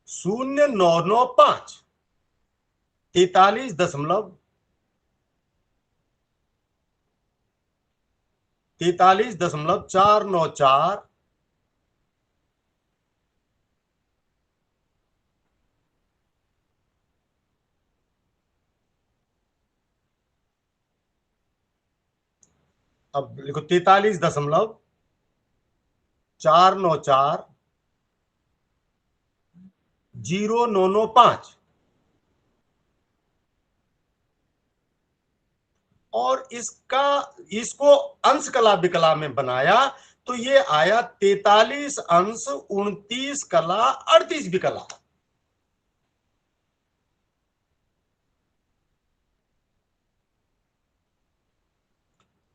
0995 43.494 अब लिखो 43.494 0995 और इसको अंश कला विकला में बनाया तो ये आया 43 अंश 29 कला 38 विकला।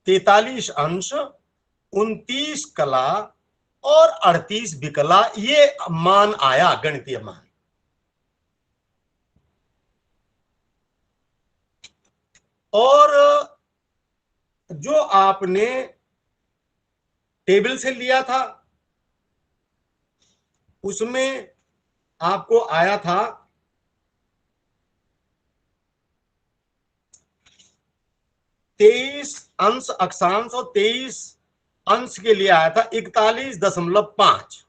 तैतालीस अंश 29 कला और 38 विकला, ये मान आया गणितीय मान। और जो आपने टेबल से लिया था उसमें आपको आया था 23 अंश अक्षांश और 23 अंश के लिए आया था 41.5।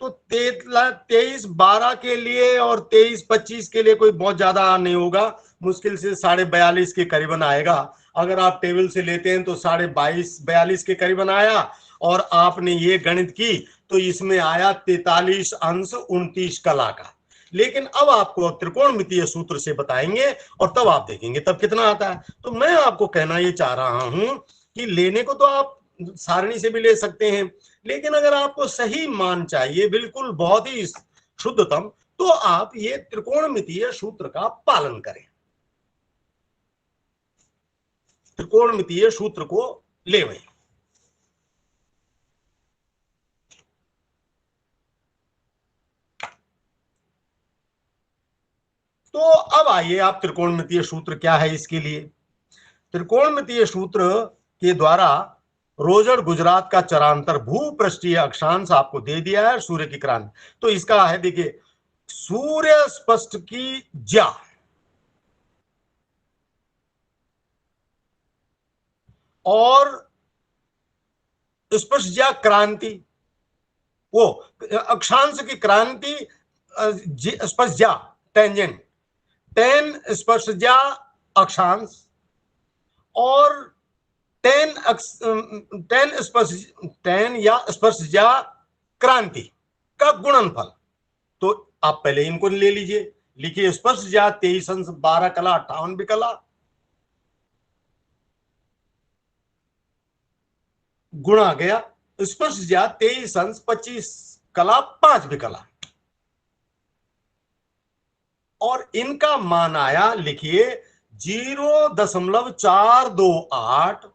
तो 23-12 के लिए और 23-25 के लिए कोई बहुत ज्यादा नहीं होगा, मुश्किल से 42.5 के करीबन आएगा। अगर आप टेबल से लेते हैं तो 22.5-42 के करीबन आया और आपने ये गणित की तो इसमें आया 43 अंश 29 कला का। लेकिन अब आपको त्रिकोणमितीय सूत्र से बताएंगे और तब आप देखेंगे तब कितना आता है। तो मैं आपको कहना ये चाह रहा हूं कि लेने को तो आप सारणी से भी ले सकते हैं, लेकिन अगर आपको सही मान चाहिए बिल्कुल बहुत ही शुद्धतम, तो आप ये त्रिकोणमितीय सूत्र का पालन करें, त्रिकोणमितीय सूत्र को लेवें। तो अब आइए आप त्रिकोणमितीय सूत्र क्या है इसके लिए। त्रिकोणमितीय सूत्र के द्वारा रोजर गुजरात का चरांतर भूपृष्ठीय अक्षांश आपको दे दिया है, सूर्य की क्रांति। तो इसका है देखिए, सूर्य स्पष्ट की ज्या और स्पष्ट ज्या क्रांति, वो अक्षांश की क्रांति स्पष्ट ज्या टेंजेंट, टेन स्पष्ट ज्या अक्षांश और टेन या स्पर्श या क्रांति का गुणनफल। तो आप पहले इनको ले लीजिए। लिखिए स्पर्श या 23 अंश 12 कला 58 विकला गुणा गया स्पर्श या 23 अंश 25 कला 5 विकला और इनका मान आया, लिखिए 0.428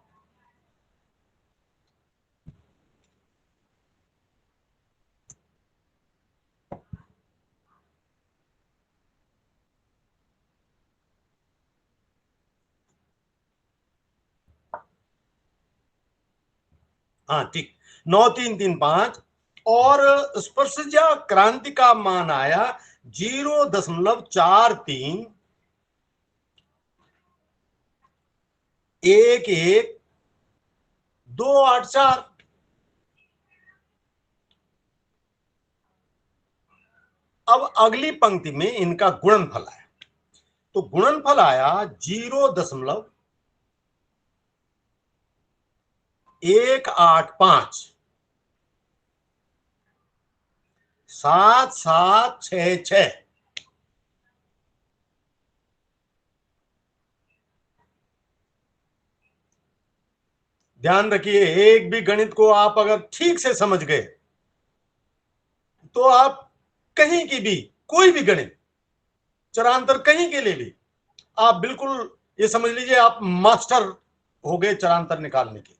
हाँ ठीक 9335 और स्पर्शजा क्रांति का मान आया 0.43 11.284। अब अगली पंक्ति में इनका गुणनफल आया, तो गुणनफल आया 0.4 185 7766। ध्यान रखिए, एक भी गणित को आप अगर ठीक से समझ गए तो आप कहीं की भी कोई भी गणित, चरांतर कहीं के लिए भी आप बिल्कुल ये समझ लीजिए आप मास्टर हो गए चरांतर निकालने के।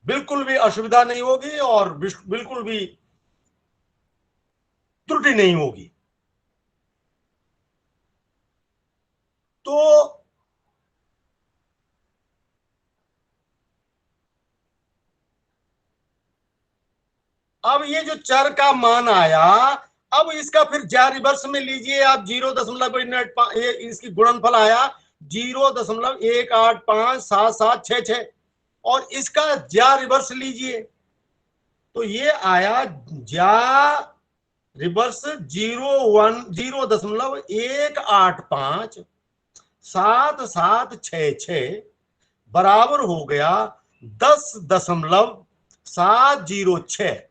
बिल्कुल भी असुविधा नहीं होगी और बिल्कुल भी त्रुटि नहीं होगी। तो अब ये जो चर का मान आया, अब इसका फिर ज्या रिवर्स में लीजिए आप 0.8, इसकी गुणनफल आया 0.1857766 और इसका ज्या रिवर्स लीजिए तो ये आया ज्या रिवर्स 0.1857766 बराबर हो गया 10.706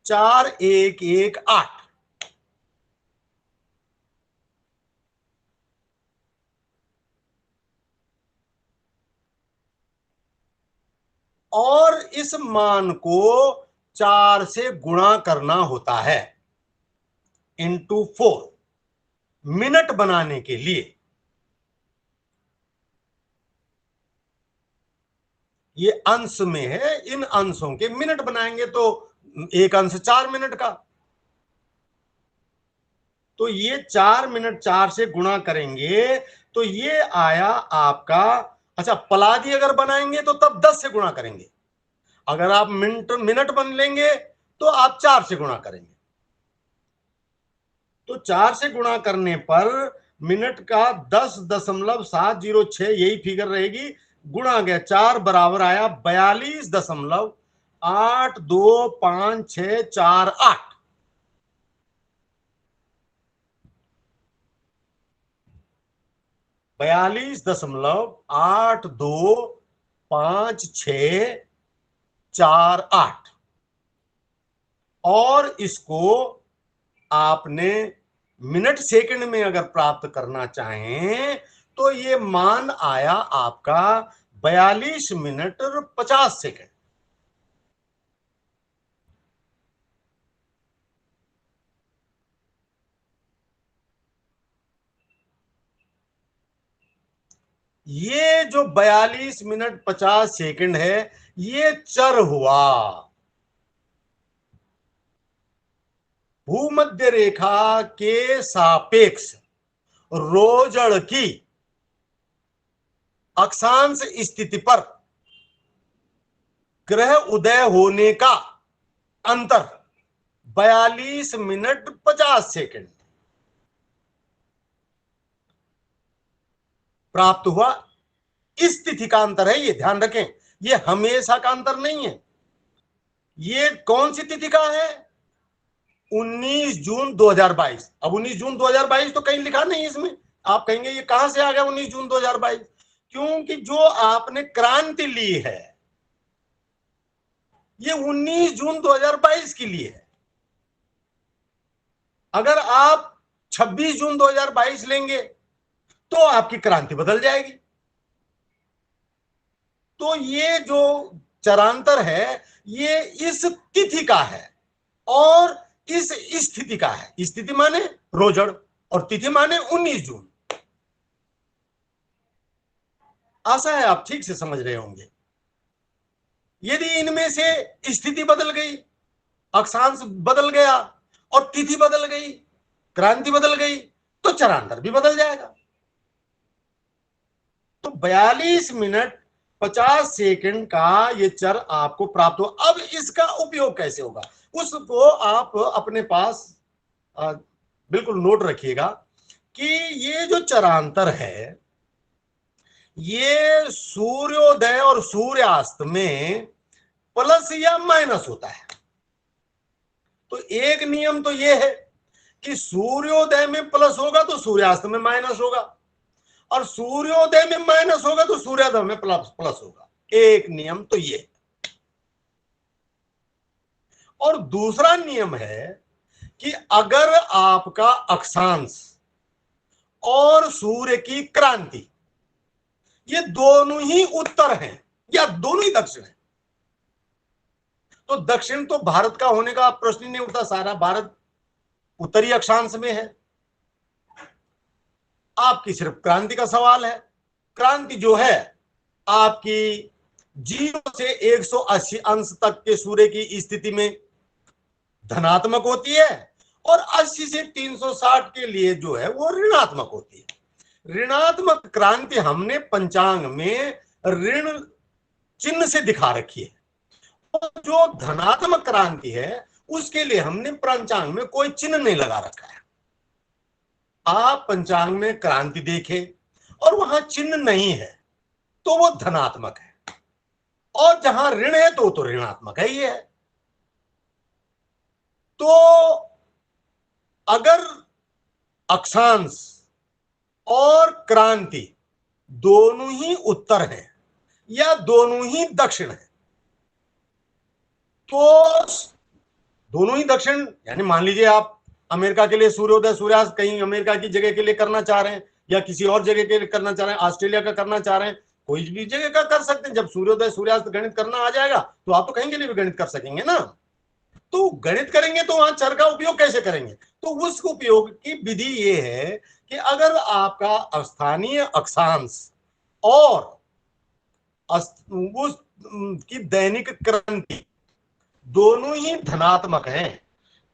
4118। और इस मान को 4 से गुणा करना होता है इंटू 4 मिनट बनाने के लिए। ये अंश में है, इन अंशों के मिनट बनाएंगे तो एक अंश 4 मिनट का, तो ये 4 मिनट 4 से गुणा करेंगे तो ये आया आपका। अच्छा, पलादी अगर बनाएंगे तो तब 10 से गुणा करेंगे, अगर आप मिनट बन लेंगे तो आप 4 से गुणा करेंगे। तो 4 से गुणा करने पर मिनट का 10.706 यही फिगर रहेगी, गुणा गया 4 बराबर आया 42.825648। 42.825648 और इसको आपने मिनट सेकंड में अगर प्राप्त करना चाहें तो ये मान आया आपका 42 मिनट और 50 सेकंड। ये जो 42 मिनट 50 सेकंड है ये चर हुआ। भूमध्य रेखा के सापेक्ष रोजड़ की अक्षांश स्थिति पर ग्रह उदय होने का अंतर 42 मिनट 50 सेकंड प्राप्त हुआ। इस तिथि का अंतर है, ये ध्यान रखें, ये हमेशा का अंतर नहीं है। ये कौन सी तिथि का है? 19 जून 2022। अब 19 जून 2022 तो कहीं लिखा नहीं इसमें, आप कहेंगे ये कहां से आ गया 19 जून 2022? क्योंकि जो आपने क्रांति ली है ये 19 जून 2022 के लिए है। अगर आप 26 जून 2022 लेंगे तो आपकी क्रांति बदल जाएगी। तो ये जो चरांतर है ये इस तिथि का है और इस स्थिति का है। स्थिति माने रोजड़ और तिथि माने 19 जून। आशा है आप ठीक से समझ रहे होंगे। यदि इनमें से स्थिति बदल गई, अक्षांश बदल गया और तिथि बदल गई, क्रांति बदल गई तो चरांतर भी बदल जाएगा। तो 42 मिनट 50 सेकंड का ये चर आपको प्राप्त हो। अब इसका उपयोग कैसे होगा उसको आप अपने पास बिल्कुल नोट रखिएगा कि ये जो चरांतर है ये सूर्योदय और सूर्यास्त में प्लस या माइनस होता है। तो एक नियम तो ये है कि सूर्योदय में प्लस होगा तो सूर्यास्त में माइनस होगा, और सूर्योदय में माइनस होगा तो सूर्योदय में प्लस प्लस होगा। एक नियम तो ये। और दूसरा नियम है कि अगर आपका अक्षांश और सूर्य की क्रांति ये दोनों ही उत्तर हैं या दोनों ही दक्षिण हैं, तो दक्षिण तो भारत का होने का प्रश्न नहीं उठता, सारा भारत उत्तरी अक्षांश में है। आपकी सिर्फ क्रांति का सवाल है। क्रांति जो है आपकी 0 से 180 अंश तक के सूर्य की स्थिति में धनात्मक होती है और 80 से 360 के लिए जो है वो ऋणात्मक होती है। ऋणात्मक क्रांति हमने पंचांग में ऋण चिन्ह से दिखा रखी है, और जो धनात्मक क्रांति है उसके लिए हमने पंचांग में कोई चिन्ह नहीं लगा रखा है। आप पंचांग में क्रांति देखें और वहां चिन्ह नहीं है तो वो धनात्मक है, और जहां ऋण है तो ऋणात्मक है ही है। तो अगर अक्षांश और क्रांति दोनों ही उत्तर हैं या दोनों ही दक्षिण हैं, तो दोनों ही दक्षिण यानी मान लीजिए आप अमेरिका के लिए सूर्योदय सूर्यास्त कहीं अमेरिका की जगह के लिए करना चाह रहे हैं या किसी और जगह के लिए करना चाह रहे हैं, ऑस्ट्रेलिया का करना चाह रहे हैं, कोई भी जगह का कर सकते हैं। जब सूर्योदय सूर्यास्त गणित करना आ जाएगा तो आप तो कहीं के लिए भी गणित कर सकेंगे ना। तो गणित करेंगे तो वहां चर का उपयोग कैसे करेंगे? तो उस उपयोग की विधि ये है कि अगर आपका स्थानीय अक्षांश और उस की दैनिक क्रांति दोनों ही धनात्मक हैं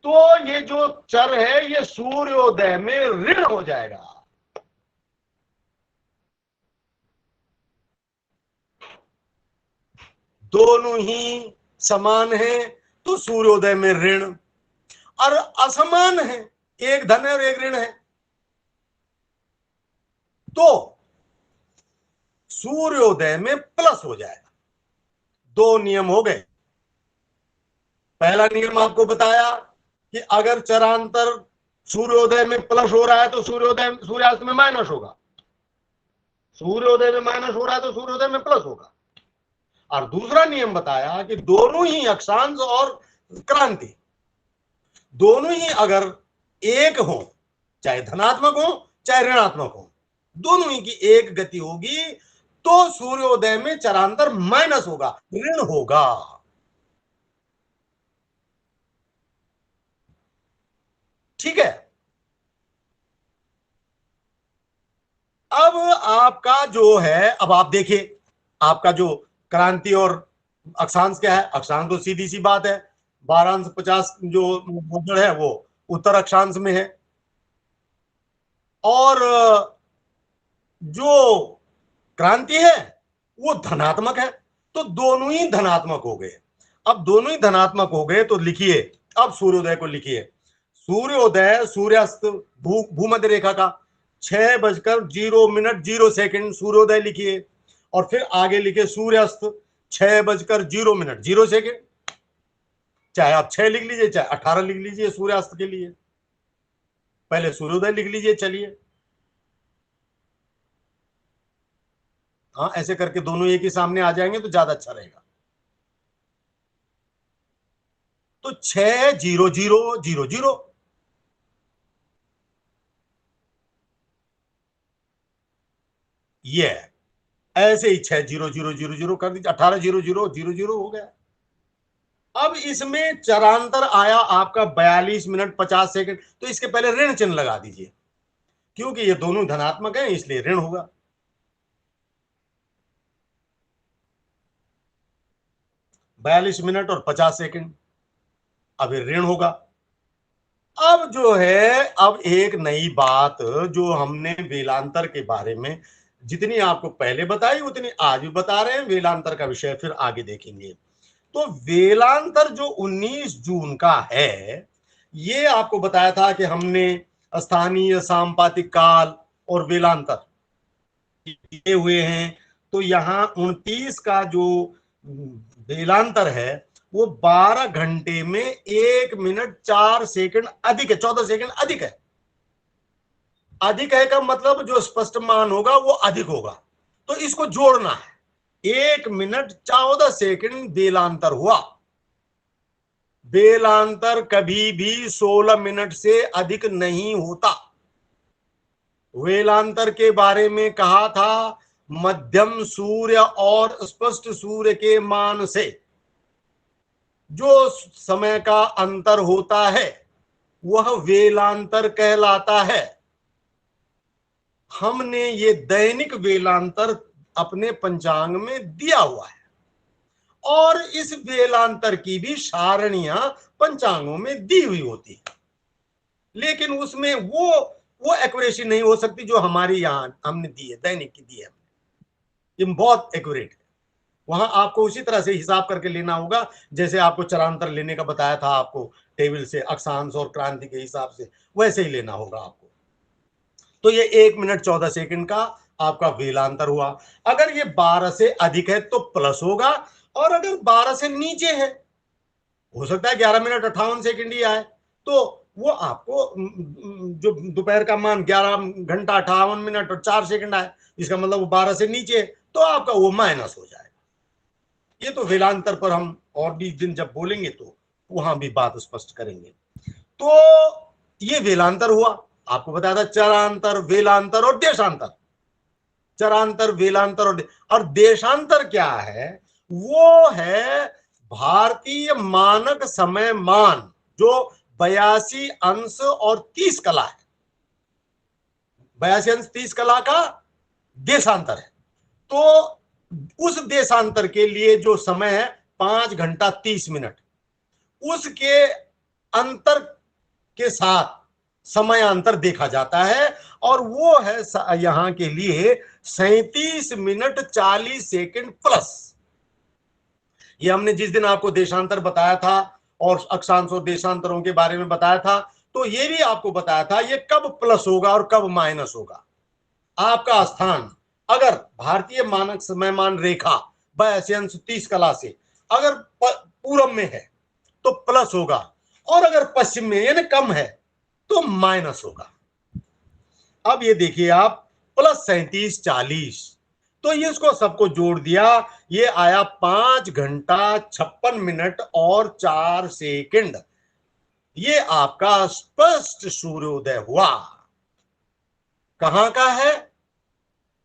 तो ये जो चर है ये सूर्योदय में ऋण हो जाएगा। दोनों ही समान है तो सूर्योदय में ऋण, और असमान है, एक धन है और एक ऋण है, तो सूर्योदय में प्लस हो जाएगा। दो नियम हो गए। पहला नियम आपको बताया कि अगर चरांतर सूर्योदय में प्लस हो रहा है तो सूर्योदय सूर्यास्त में माइनस होगा, सूर्योदय में माइनस हो रहा है तो सूर्योदय में प्लस होगा। और दूसरा नियम बताया कि दोनों ही अक्षांश और क्रांति दोनों ही अगर एक हो, चाहे धनात्मक हो चाहे ऋणात्मक हो, दोनों ही की एक गति होगी तो सूर्योदय में चरांतर माइनस होगा, ऋण होगा। ठीक है। अब आपका जो है, अब आप देखिए आपका जो क्रांति और अक्षांश क्या है। अक्षांश तो सीधी सी बात है, 1250 जो मोजड़ है वो उत्तर अक्षांश में है, और जो क्रांति है वो धनात्मक है, तो दोनों ही धनात्मक हो गए। अब दोनों ही धनात्मक हो गए तो लिखिए, अब सूर्योदय को लिखिए। सूर्योदय सूर्यास्त भूमध्य रेखा का 6:0:0 सूर्योदय लिखिए, और फिर आगे लिखिए सूर्यास्त 6:0:0 चाहे आप 6 लिख लीजिए चाहे 18 लिख लीजिए सूर्यास्त के लिए, पहले सूर्योदय लिख लीजिए। चलिए हाँ, ऐसे करके दोनों एक ही सामने आ जाएंगे तो ज्यादा अच्छा रहेगा। तो 6:0:0:0 ये ऐसे ही 6:0:0:0 कर दीजिए, 18:0:0:0 हो गया। अब इसमें चरांतर आया आपका 42 मिनट 50 सेकंड, तो इसके पहले ऋण चिन्ह लगा दीजिए, क्योंकि ये दोनों धनात्मक हैं इसलिए ऋण होगा। 42 मिनट और 50 सेकंड, अब ये ऋण होगा। अब जो है, अब एक नई बात जो हमने वेलांतर के बारे में जितनी आपको पहले बताई उतनी आज भी बता रहे हैं, वेलांतर का विषय फिर आगे देखेंगे। तो वेलांतर जो 19 जून का है, ये आपको बताया था कि हमने स्थानीय सांपातिक काल और वेलांतर किए हुए हैं। तो यहां 29 का जो वेलांतर है वो 12 घंटे में 1 मिनट 4 सेकंड अधिक है, 14 सेकंड अधिक है। अधिक है का मतलब जो स्पष्ट मान होगा वो अधिक होगा, तो इसको जोड़ना है। 1 मिनट 14 सेकंड बेलांतर हुआ। बेलांतर कभी भी 16 मिनट से अधिक नहीं होता। वेलांतर के बारे में कहा था, मध्यम सूर्य और स्पष्ट सूर्य के मान से जो समय का अंतर होता है वह वेलांतर कहलाता है। हमने ये दैनिक वेलांतर अपने पंचांग में दिया हुआ है और इस वेलांतर की भी सारणियां पंचांगों में दी हुई होती है, लेकिन उसमें वो एक्यूरेसी नहीं हो सकती जो हमारी यहां हमने दी है, दैनिक की दी है। ये बहुत एक्यूरेट है। वहां आपको उसी तरह से हिसाब करके लेना होगा जैसे आपको चरांतर लेने का बताया था, आपको टेबल से अक्षांश और क्रांति के हिसाब से वैसे ही लेना होगा आपको। तो ये 1 मिनट 14 सेकंड का आपका वेलांतर हुआ। अगर ये 12 से अधिक है तो प्लस होगा, और अगर 12 से नीचे है, हो सकता है 11 मिनट 58 सेकंड ही आए, तो वो आपको जो दोपहर का मान 11 घंटा 58 मिनट और 4 सेकंड आए, इसका मतलब वो 12 से नीचे है, तो आपका वो माइनस हो जाएगा। ये तो वेलांतर पर हम और भी दिन जब बोलेंगे तो वहां भी बात स्पष्ट करेंगे। तो ये वेलांतर हुआ। आपको बताया था चरांतर, वेलांतर और देशांतर। चरांतर, वेलांतर और देशांतर क्या है? वो है भारतीय मानक समय मान जो 82 अंश और 30 कला है। 82 अंश 30 कला का देशांतर है। तो उस देशांतर के लिए जो समय है 5 घंटा 30 मिनट, उसके अंतर के साथ समयांतर देखा जाता है, और वो है यहां के लिए 37 मिनट 40 सेकंड प्लस। ये हमने जिस दिन आपको देशांतर बताया था और अक्षांश और देशांतरों के बारे में बताया था, तो ये भी आपको बताया था ये कब प्लस होगा और कब माइनस होगा। आपका स्थान अगर भारतीय मानक समयमान रेखा 82 अंश 30 कला से अगर पूरब में है तो प्लस होगा, और अगर पश्चिम में यानी कम है तो माइनस होगा। अब ये देखिए आप, प्लस 37 40, तो ये इसको सबको जोड़ दिया, ये आया 5 घंटा 56 मिनट और 4 सेकंड। ये आपका स्पष्ट सूर्योदय हुआ। कहां का है?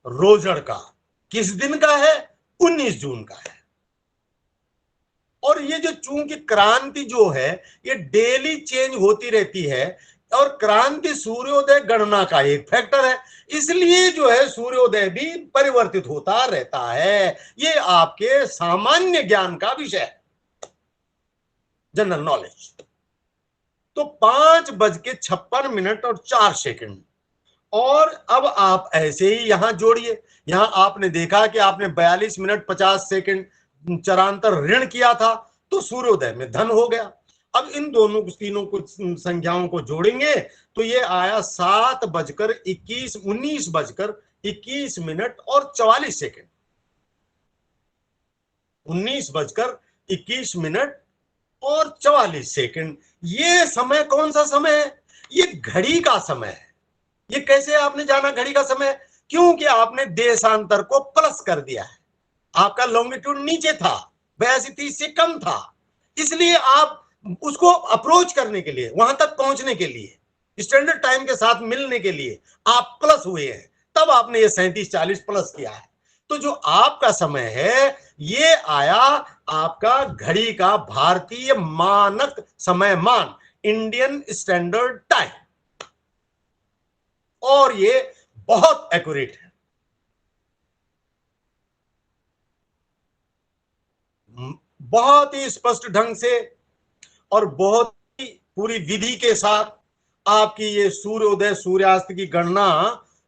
रोजड़ का। किस दिन का है? 19 जून का है। और ये जो चूंकि क्रांति जो है ये डेली चेंज होती रहती है, और क्रांति सूर्योदय गणना का एक फैक्टर है, इसलिए जो है सूर्योदय भी परिवर्तित होता रहता है। ये आपके सामान्य ज्ञान का विषय है, जनरल नॉलेज। तो 5:56 और 4 सेकंड। और अब आप ऐसे ही यहां जोड़िए। यहां आपने देखा कि आपने 42 मिनट 50 सेकंड चरांतर ऋण किया था, तो सूर्योदय में धन हो गया। अब इन दोनों तीनों कुछ संख्याओं को जोड़ेंगे तो ये आया 19 मिनट और 44 सेकंड। 19 बजकर 21 मिनट और 44 सेकंड। ये समय कौन सा समय है? ये घड़ी का समय है। ये कैसे आपने जाना घड़ी का समय? क्योंकि आपने देशांतर को प्लस कर दिया है। आपका लॉन्गिट्यूड नीचे था, 82-30 से कम था, इसलिए आप उसको अप्रोच करने के लिए, वहां तक पहुंचने के लिए, स्टैंडर्ड टाइम के साथ मिलने के लिए आप प्लस हुए हैं, तब आपने ये 37-40 प्लस किया है। तो जो आपका समय है ये आया आपका घड़ी का भारतीय मानक समय मान, इंडियन स्टैंडर्ड टाइम, और ये बहुत एक्यूरेट है। बहुत ही स्पष्ट ढंग से और बहुत ही पूरी विधि के साथ आपकी ये सूर्योदय सूर्यास्त की गणना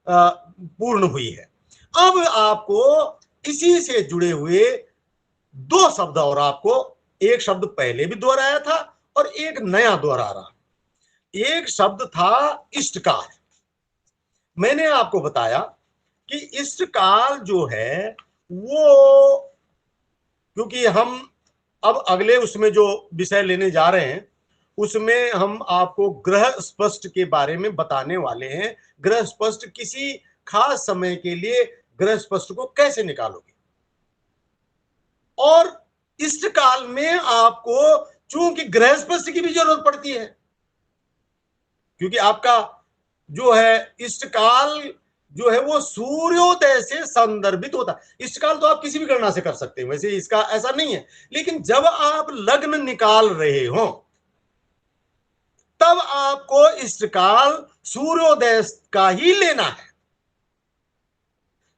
पूर्ण हुई है। अब आपको इसी से जुड़े हुए 2 शब्द, और आपको एक शब्द पहले भी दोहराया था और एक नया दोहरा रहा। एक शब्द था इष्टकाल। मैंने आपको बताया कि इष्टकाल जो है वो, क्योंकि हम अब अगले उसमें जो विषय लेने जा रहे हैं उसमें हम आपको ग्रह स्पष्ट के बारे में बताने वाले हैं। ग्रह स्पष्ट, किसी खास समय के लिए ग्रह स्पष्ट को कैसे निकालोगे। और इष्ट काल में आपको चूंकि ग्रह स्पष्ट की भी जरूरत पड़ती है, क्योंकि आपका जो है इष्ट काल जो है वो सूर्योदय से संदर्भित होता है। इष्ट काल तो आप किसी भी गणना से कर सकते हैं, वैसे इसका ऐसा नहीं है, लेकिन जब आप लग्न निकाल रहे हो तब आपको इष्ट काल सूर्योदय का ही लेना है।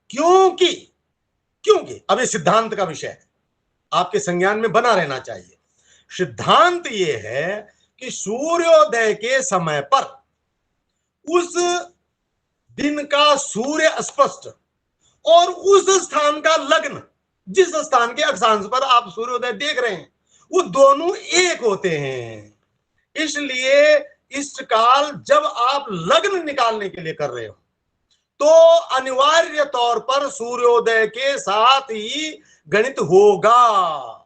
क्योंकि क्योंकि अब ये सिद्धांत का विषय है, आपके संज्ञान में बना रहना चाहिए। सिद्धांत ये है कि सूर्योदय के समय पर उस दिन का सूर्य स्पष्ट और उस स्थान का लग्न, जिस स्थान के अक्षांश पर आप सूर्योदय देख रहे हैं, वो दोनों एक होते हैं। इसलिए इष्ट काल जब आप लग्न निकालने के लिए कर रहे हो तो अनिवार्य तौर पर सूर्योदय के साथ ही गणित होगा।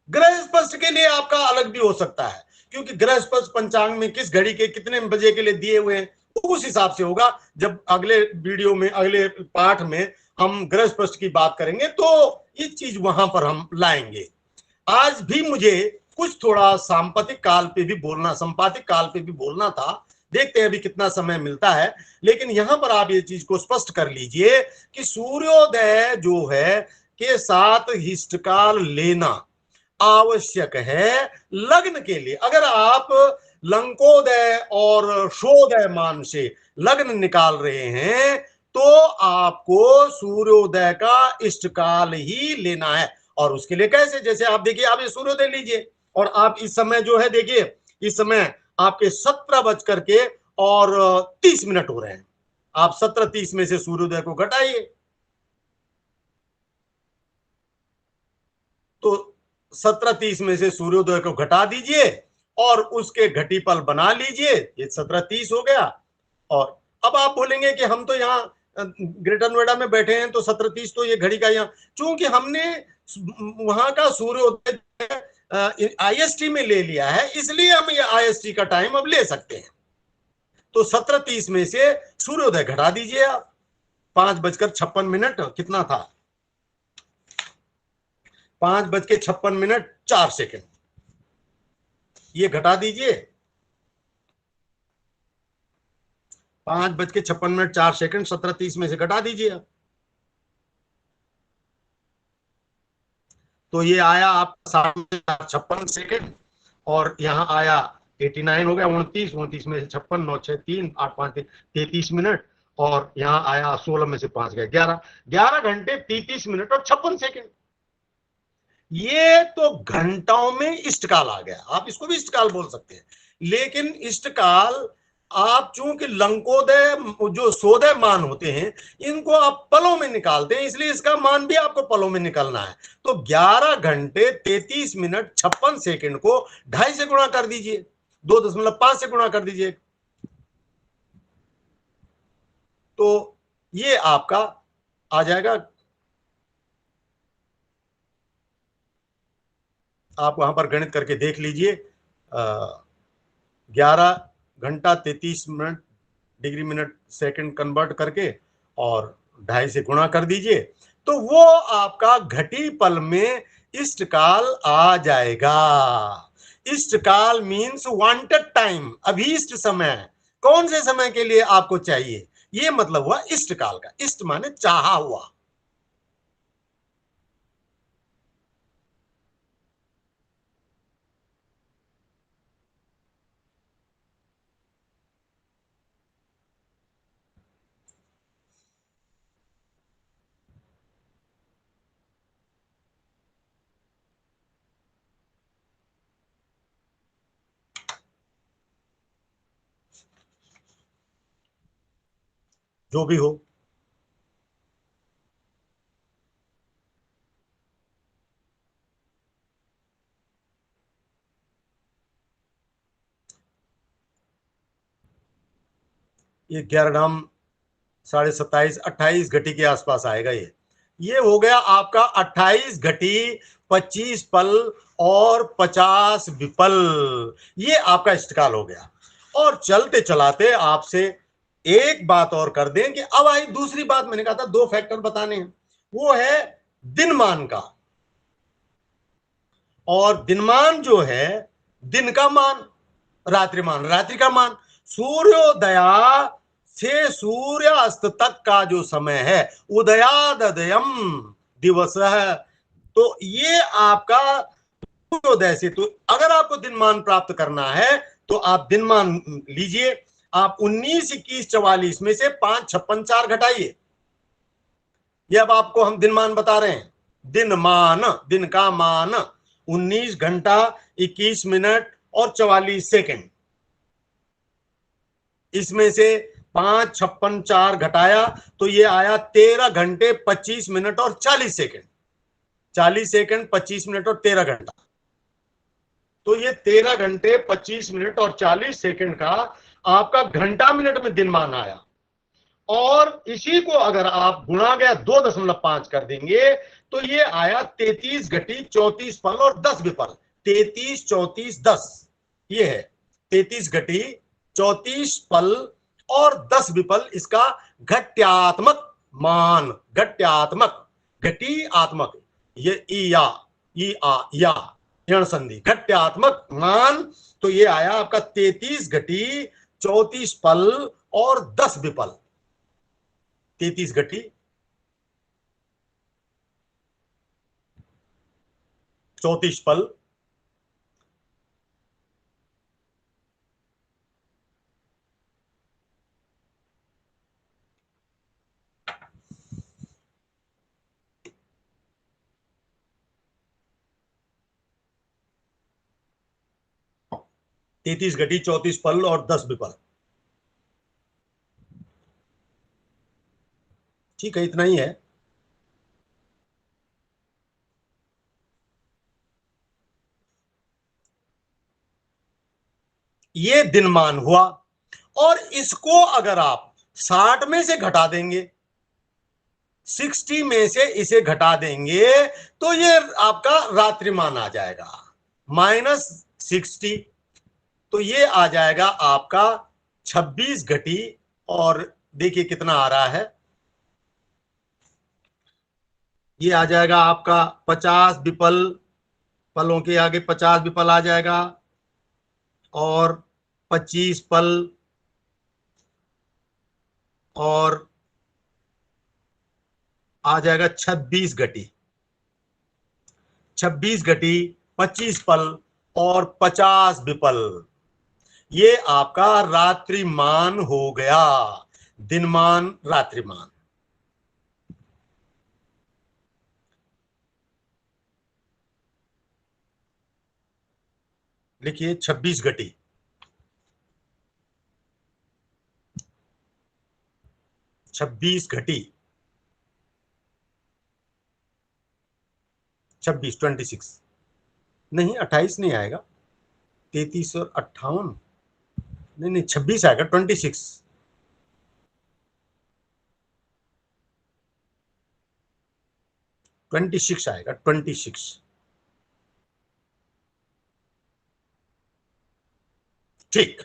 ग्रह स्पष्ट के लिए आपका अलग भी हो सकता है, क्योंकि ग्रह स्पष्ट पंचांग में किस घड़ी के कितने बजे के लिए दिए हुए हैं उस हिसाब से होगा। जब अगले वीडियो में, अगले पाठ में हम ग्रह स्पष्ट की बात करेंगे तो ये चीज वहां पर हम लाएंगे। आज भी मुझे कुछ थोड़ा सांपातिक काल पे भी बोलना, संपातिक काल पे भी बोलना था। देखते हैं अभी कितना समय मिलता है, लेकिन यहां पर आप ये चीज को स्पष्ट कर लीजिए कि सूर्योदय जो है के साथ इष्टकाल लेना आवश्यक है लग्न के लिए। अगर आप लंकोदय और शोदय मान से लग्न निकाल रहे हैं तो आपको सूर्योदय का इष्टकाल ही लेना है। और उसके लिए कैसे, जैसे आप देखिए, आप ये सूर्योदय लीजिए और आप इस समय जो है देखिए, इस समय आपके 17:30 हो रहे हैं। आप 17:30 में से सूर्योदय को घटाइए तो 17:30 में से सूर्योदय को घटा दीजिए और उसके घटीपल बना लीजिए, ये 17:30 हो गया। और अब आप बोलेंगे कि हम तो यहाँ ग्रेटर नोएडा में बैठे हैं तो 17:30 तो ये घड़ी का यहाँ, चूंकि हमने वहां का सूर्योदय आईएसटी में ले लिया है, इसलिए हम ये आईएसटी का टाइम अब ले सकते हैं। तो 17:30 में से सूर्योदय घटा दीजिए आप। 5:56 कितना था, 5:56 ये घटा दीजिए। 5:56 17:30 में से घटा दीजिए आप, तो ये आया आपका 7:56 और यहाँ आया 89 हो गया, 29 में से 56, 9 6 3 8 5 33 और यहाँ आया 16 में से 5 गया 11 घंटे 33 और 56 सेकंड। ये तो घंटों में इष्टकाल आ गया, आप इसको भी इष्टकाल बोल सकते हैं। लेकिन इष्टकाल आप चूंकि लंकोदय जो सोदय मान होते हैं इनको आप पलों में निकालते हैं, इसलिए इसका मान भी आपको पलों में निकालना है। तो 11 घंटे 33 मिनट 56 सेकंड को 2.5 से गुणा कर दीजिए, 2.5 से गुणा कर दीजिए, तो ये आपका आ जाएगा। आप वहां पर गणित करके देख लीजिए, 11 घंटा 33 minute degree minute second convert करके और 2.5 से गुणा कर दीजिए, तो वो आपका घटी पल में इष्टकाल आ जाएगा। इष्टकाल मीन्स वांटेड टाइम, अभीष्ट समय। कौन से समय के लिए आपको चाहिए, ये मतलब हुआ इष्टकाल का। इष्ट माने चाहा हुआ। जो भी हो, ये 11 डाम 27.5 28 घटी के आसपास आएगा ये। ये हो गया आपका 28 घटी 25 पल और 50 विपल, ये आपका इष्टकाल हो गया। और चलते चलाते आपसे एक बात और कर दें कि अब आई दूसरी बात, मैंने कहा था 2 फैक्टर बताने हैं, वो है दिनमान का। और दिनमान जो है, दिन का मान, रात्रिमान रात्रि का मान। सूर्योदया से सूर्यास्त तक का जो समय है, उदयादयम दिवस है। तो ये आपका सूर्योदय से, तो अगर आपको दिनमान प्राप्त करना है तो आप दिनमान लीजिए। आप 19, 21, 44 में से 5, 56, 4 घटाइए। ये अब आपको हम दिनमान बता रहे हैं। दिनमान, दिन का मान 19 घंटा 21 मिनट और 44 सेकंड। इसमें से 5, 56, 4 घटाया तो ये आया 13 घंटे 25 मिनट और 40 सेकंड। 40 सेकंड, 25 मिनट और 13 घंटा। तो ये 13 घंटे 25 मिनट और 40 सेकंड का आपका घंटा मिनट में दिनमान आया। और इसी को अगर आप गुणा गया 2.5 कर देंगे तो ये आया 33 घटी 34 पल और 10 विपल। 33, 34, 10 ये है 33 घटी 34 पल और 10 विपल, इसका घट्यात्मक मान। घट्यात्मक, घटी आत्मक, ये या यण संधि, घट्यात्मक मान। तो ये आया आपका 33 घटी 34 पल और 10 विपल। 33 घटी 34 पल, तैतीस घटी 34 पल और 10 विपल। ठीक है, इतना ही है। ये दिनमान हुआ। और इसको अगर आप 60 में से घटा देंगे, 60 में से इसे घटा देंगे तो ये आपका रात्रिमान आ जाएगा, -60। तो ये आ जाएगा आपका 26 घटी, और देखिए कितना आ रहा है, ये आ जाएगा आपका 50 विपल, पलों के आगे 50 विपल आ जाएगा, और 25 पल, और आ जाएगा 26 घटी, 26 घटी 25 पल और 50 विपल। ये आपका रात्रिमान हो गया, दिनमान रात्रिमान। लिखिए 26 घटी, 26 घटी 26, 26 नहीं, 28 नहीं आएगा, 33 और 58, नहीं नहीं 26 आएगा, 26, 26 आएगा, 26। ठीक।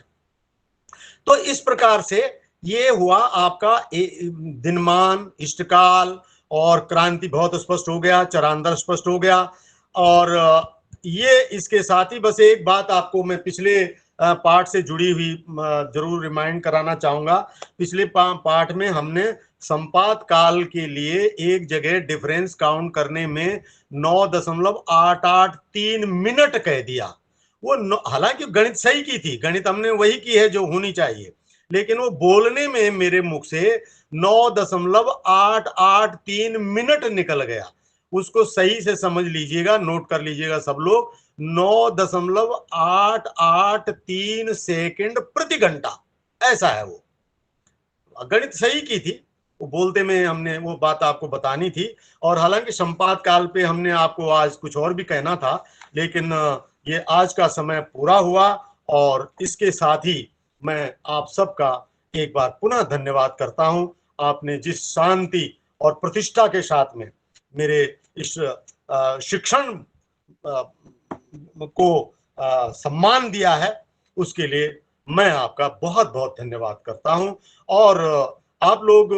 तो इस प्रकार से ये हुआ आपका दिनमान, इष्टकाल और क्रांति बहुत स्पष्ट हो गया, चरांतर स्पष्ट हो गया। और ये इसके साथ ही बस एक बात आपको मैं पिछले पार्ट से जुड़ी हुई जरूर रिमाइंड कराना चाहूंगा। पिछले पार्ट में हमने संपात काल के लिए एक जगह डिफरेंस काउंट करने में 9.883 मिनट कह दिया। वो हालांकि गणित सही की थी, गणित हमने वही की है जो होनी चाहिए, लेकिन वो बोलने में मेरे मुख से 9.883 मिनट निकल गया। उसको सही से समझ लीजिएगा, नोट कर लीजिएगा सब लोग, 9.883 सेकंड प्रति घंटा, ऐसा है वो। गणित सही की थी, वो बोलते में हमने वो बात आपको बतानी थी। और हालांकि संपात काल पे हमने आपको आज कुछ और भी कहना था, लेकिन ये आज का समय पूरा हुआ। और इसके साथ ही मैं आप सबका एक बार पुनः धन्यवाद करता हूं। आपने जिस शांति और प्रतिष्ठा के साथ में मेरे इस शिक्षण को सम्मान दिया है, उसके लिए मैं आपका बहुत बहुत धन्यवाद करता हूं। और आप लोग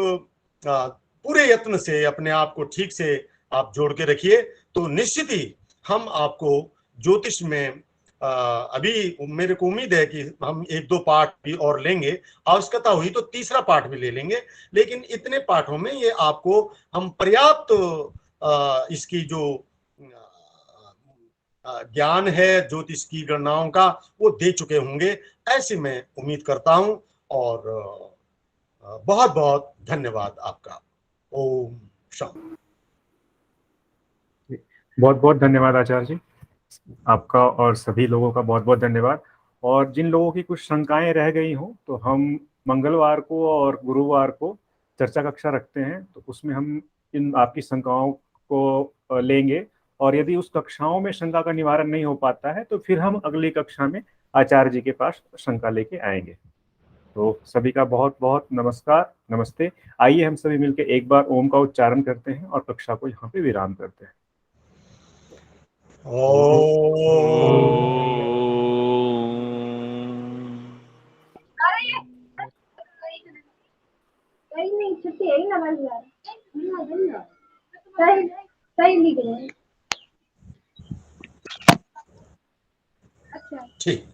पूरे यत्न से अपने आप को ठीक से आप जोड़ के रखिए, तो निश्चित ही हम आपको ज्योतिष में अभी मेरे को उम्मीद है कि हम 1-2 पाठ भी और लेंगे, आवश्यकता हुई तो तीसरा पाठ भी ले लेंगे, लेकिन इतने पाठों में ये आपको हम पर्याप्त इसकी जो ज्ञान है ज्योतिष की गणनाओं का, वो दे चुके होंगे, ऐसी मैं उम्मीद करता हूं। और बहुत बहुत धन्यवाद आपका। ओम शांति। बहुत बहुत धन्यवाद आचार्य जी, आपका और सभी लोगों का बहुत बहुत धन्यवाद। और जिन लोगों की कुछ शंकाएं रह गई हों, तो हम मंगलवार को और गुरुवार को चर्चा कक्षा रखते हैं, तो उसमें हम इन आपकी शंकाओं को लेंगे। और यदि उस कक्षाओं में शंका का निवारण नहीं हो पाता है, तो फिर हम अगली कक्षा में आचार्य जी के पास शंका लेके आएंगे। तो सभी का बहुत बहुत नमस्कार, नमस्ते। आइए हम सभी मिलकर एक बार ओम का उच्चारण करते हैं और कक्षा को यहाँ पे विराम करते हैं। नहीं छुट्टी है ना भाई यार, सही सही लिख रहे हैं। अच्छा ठीक।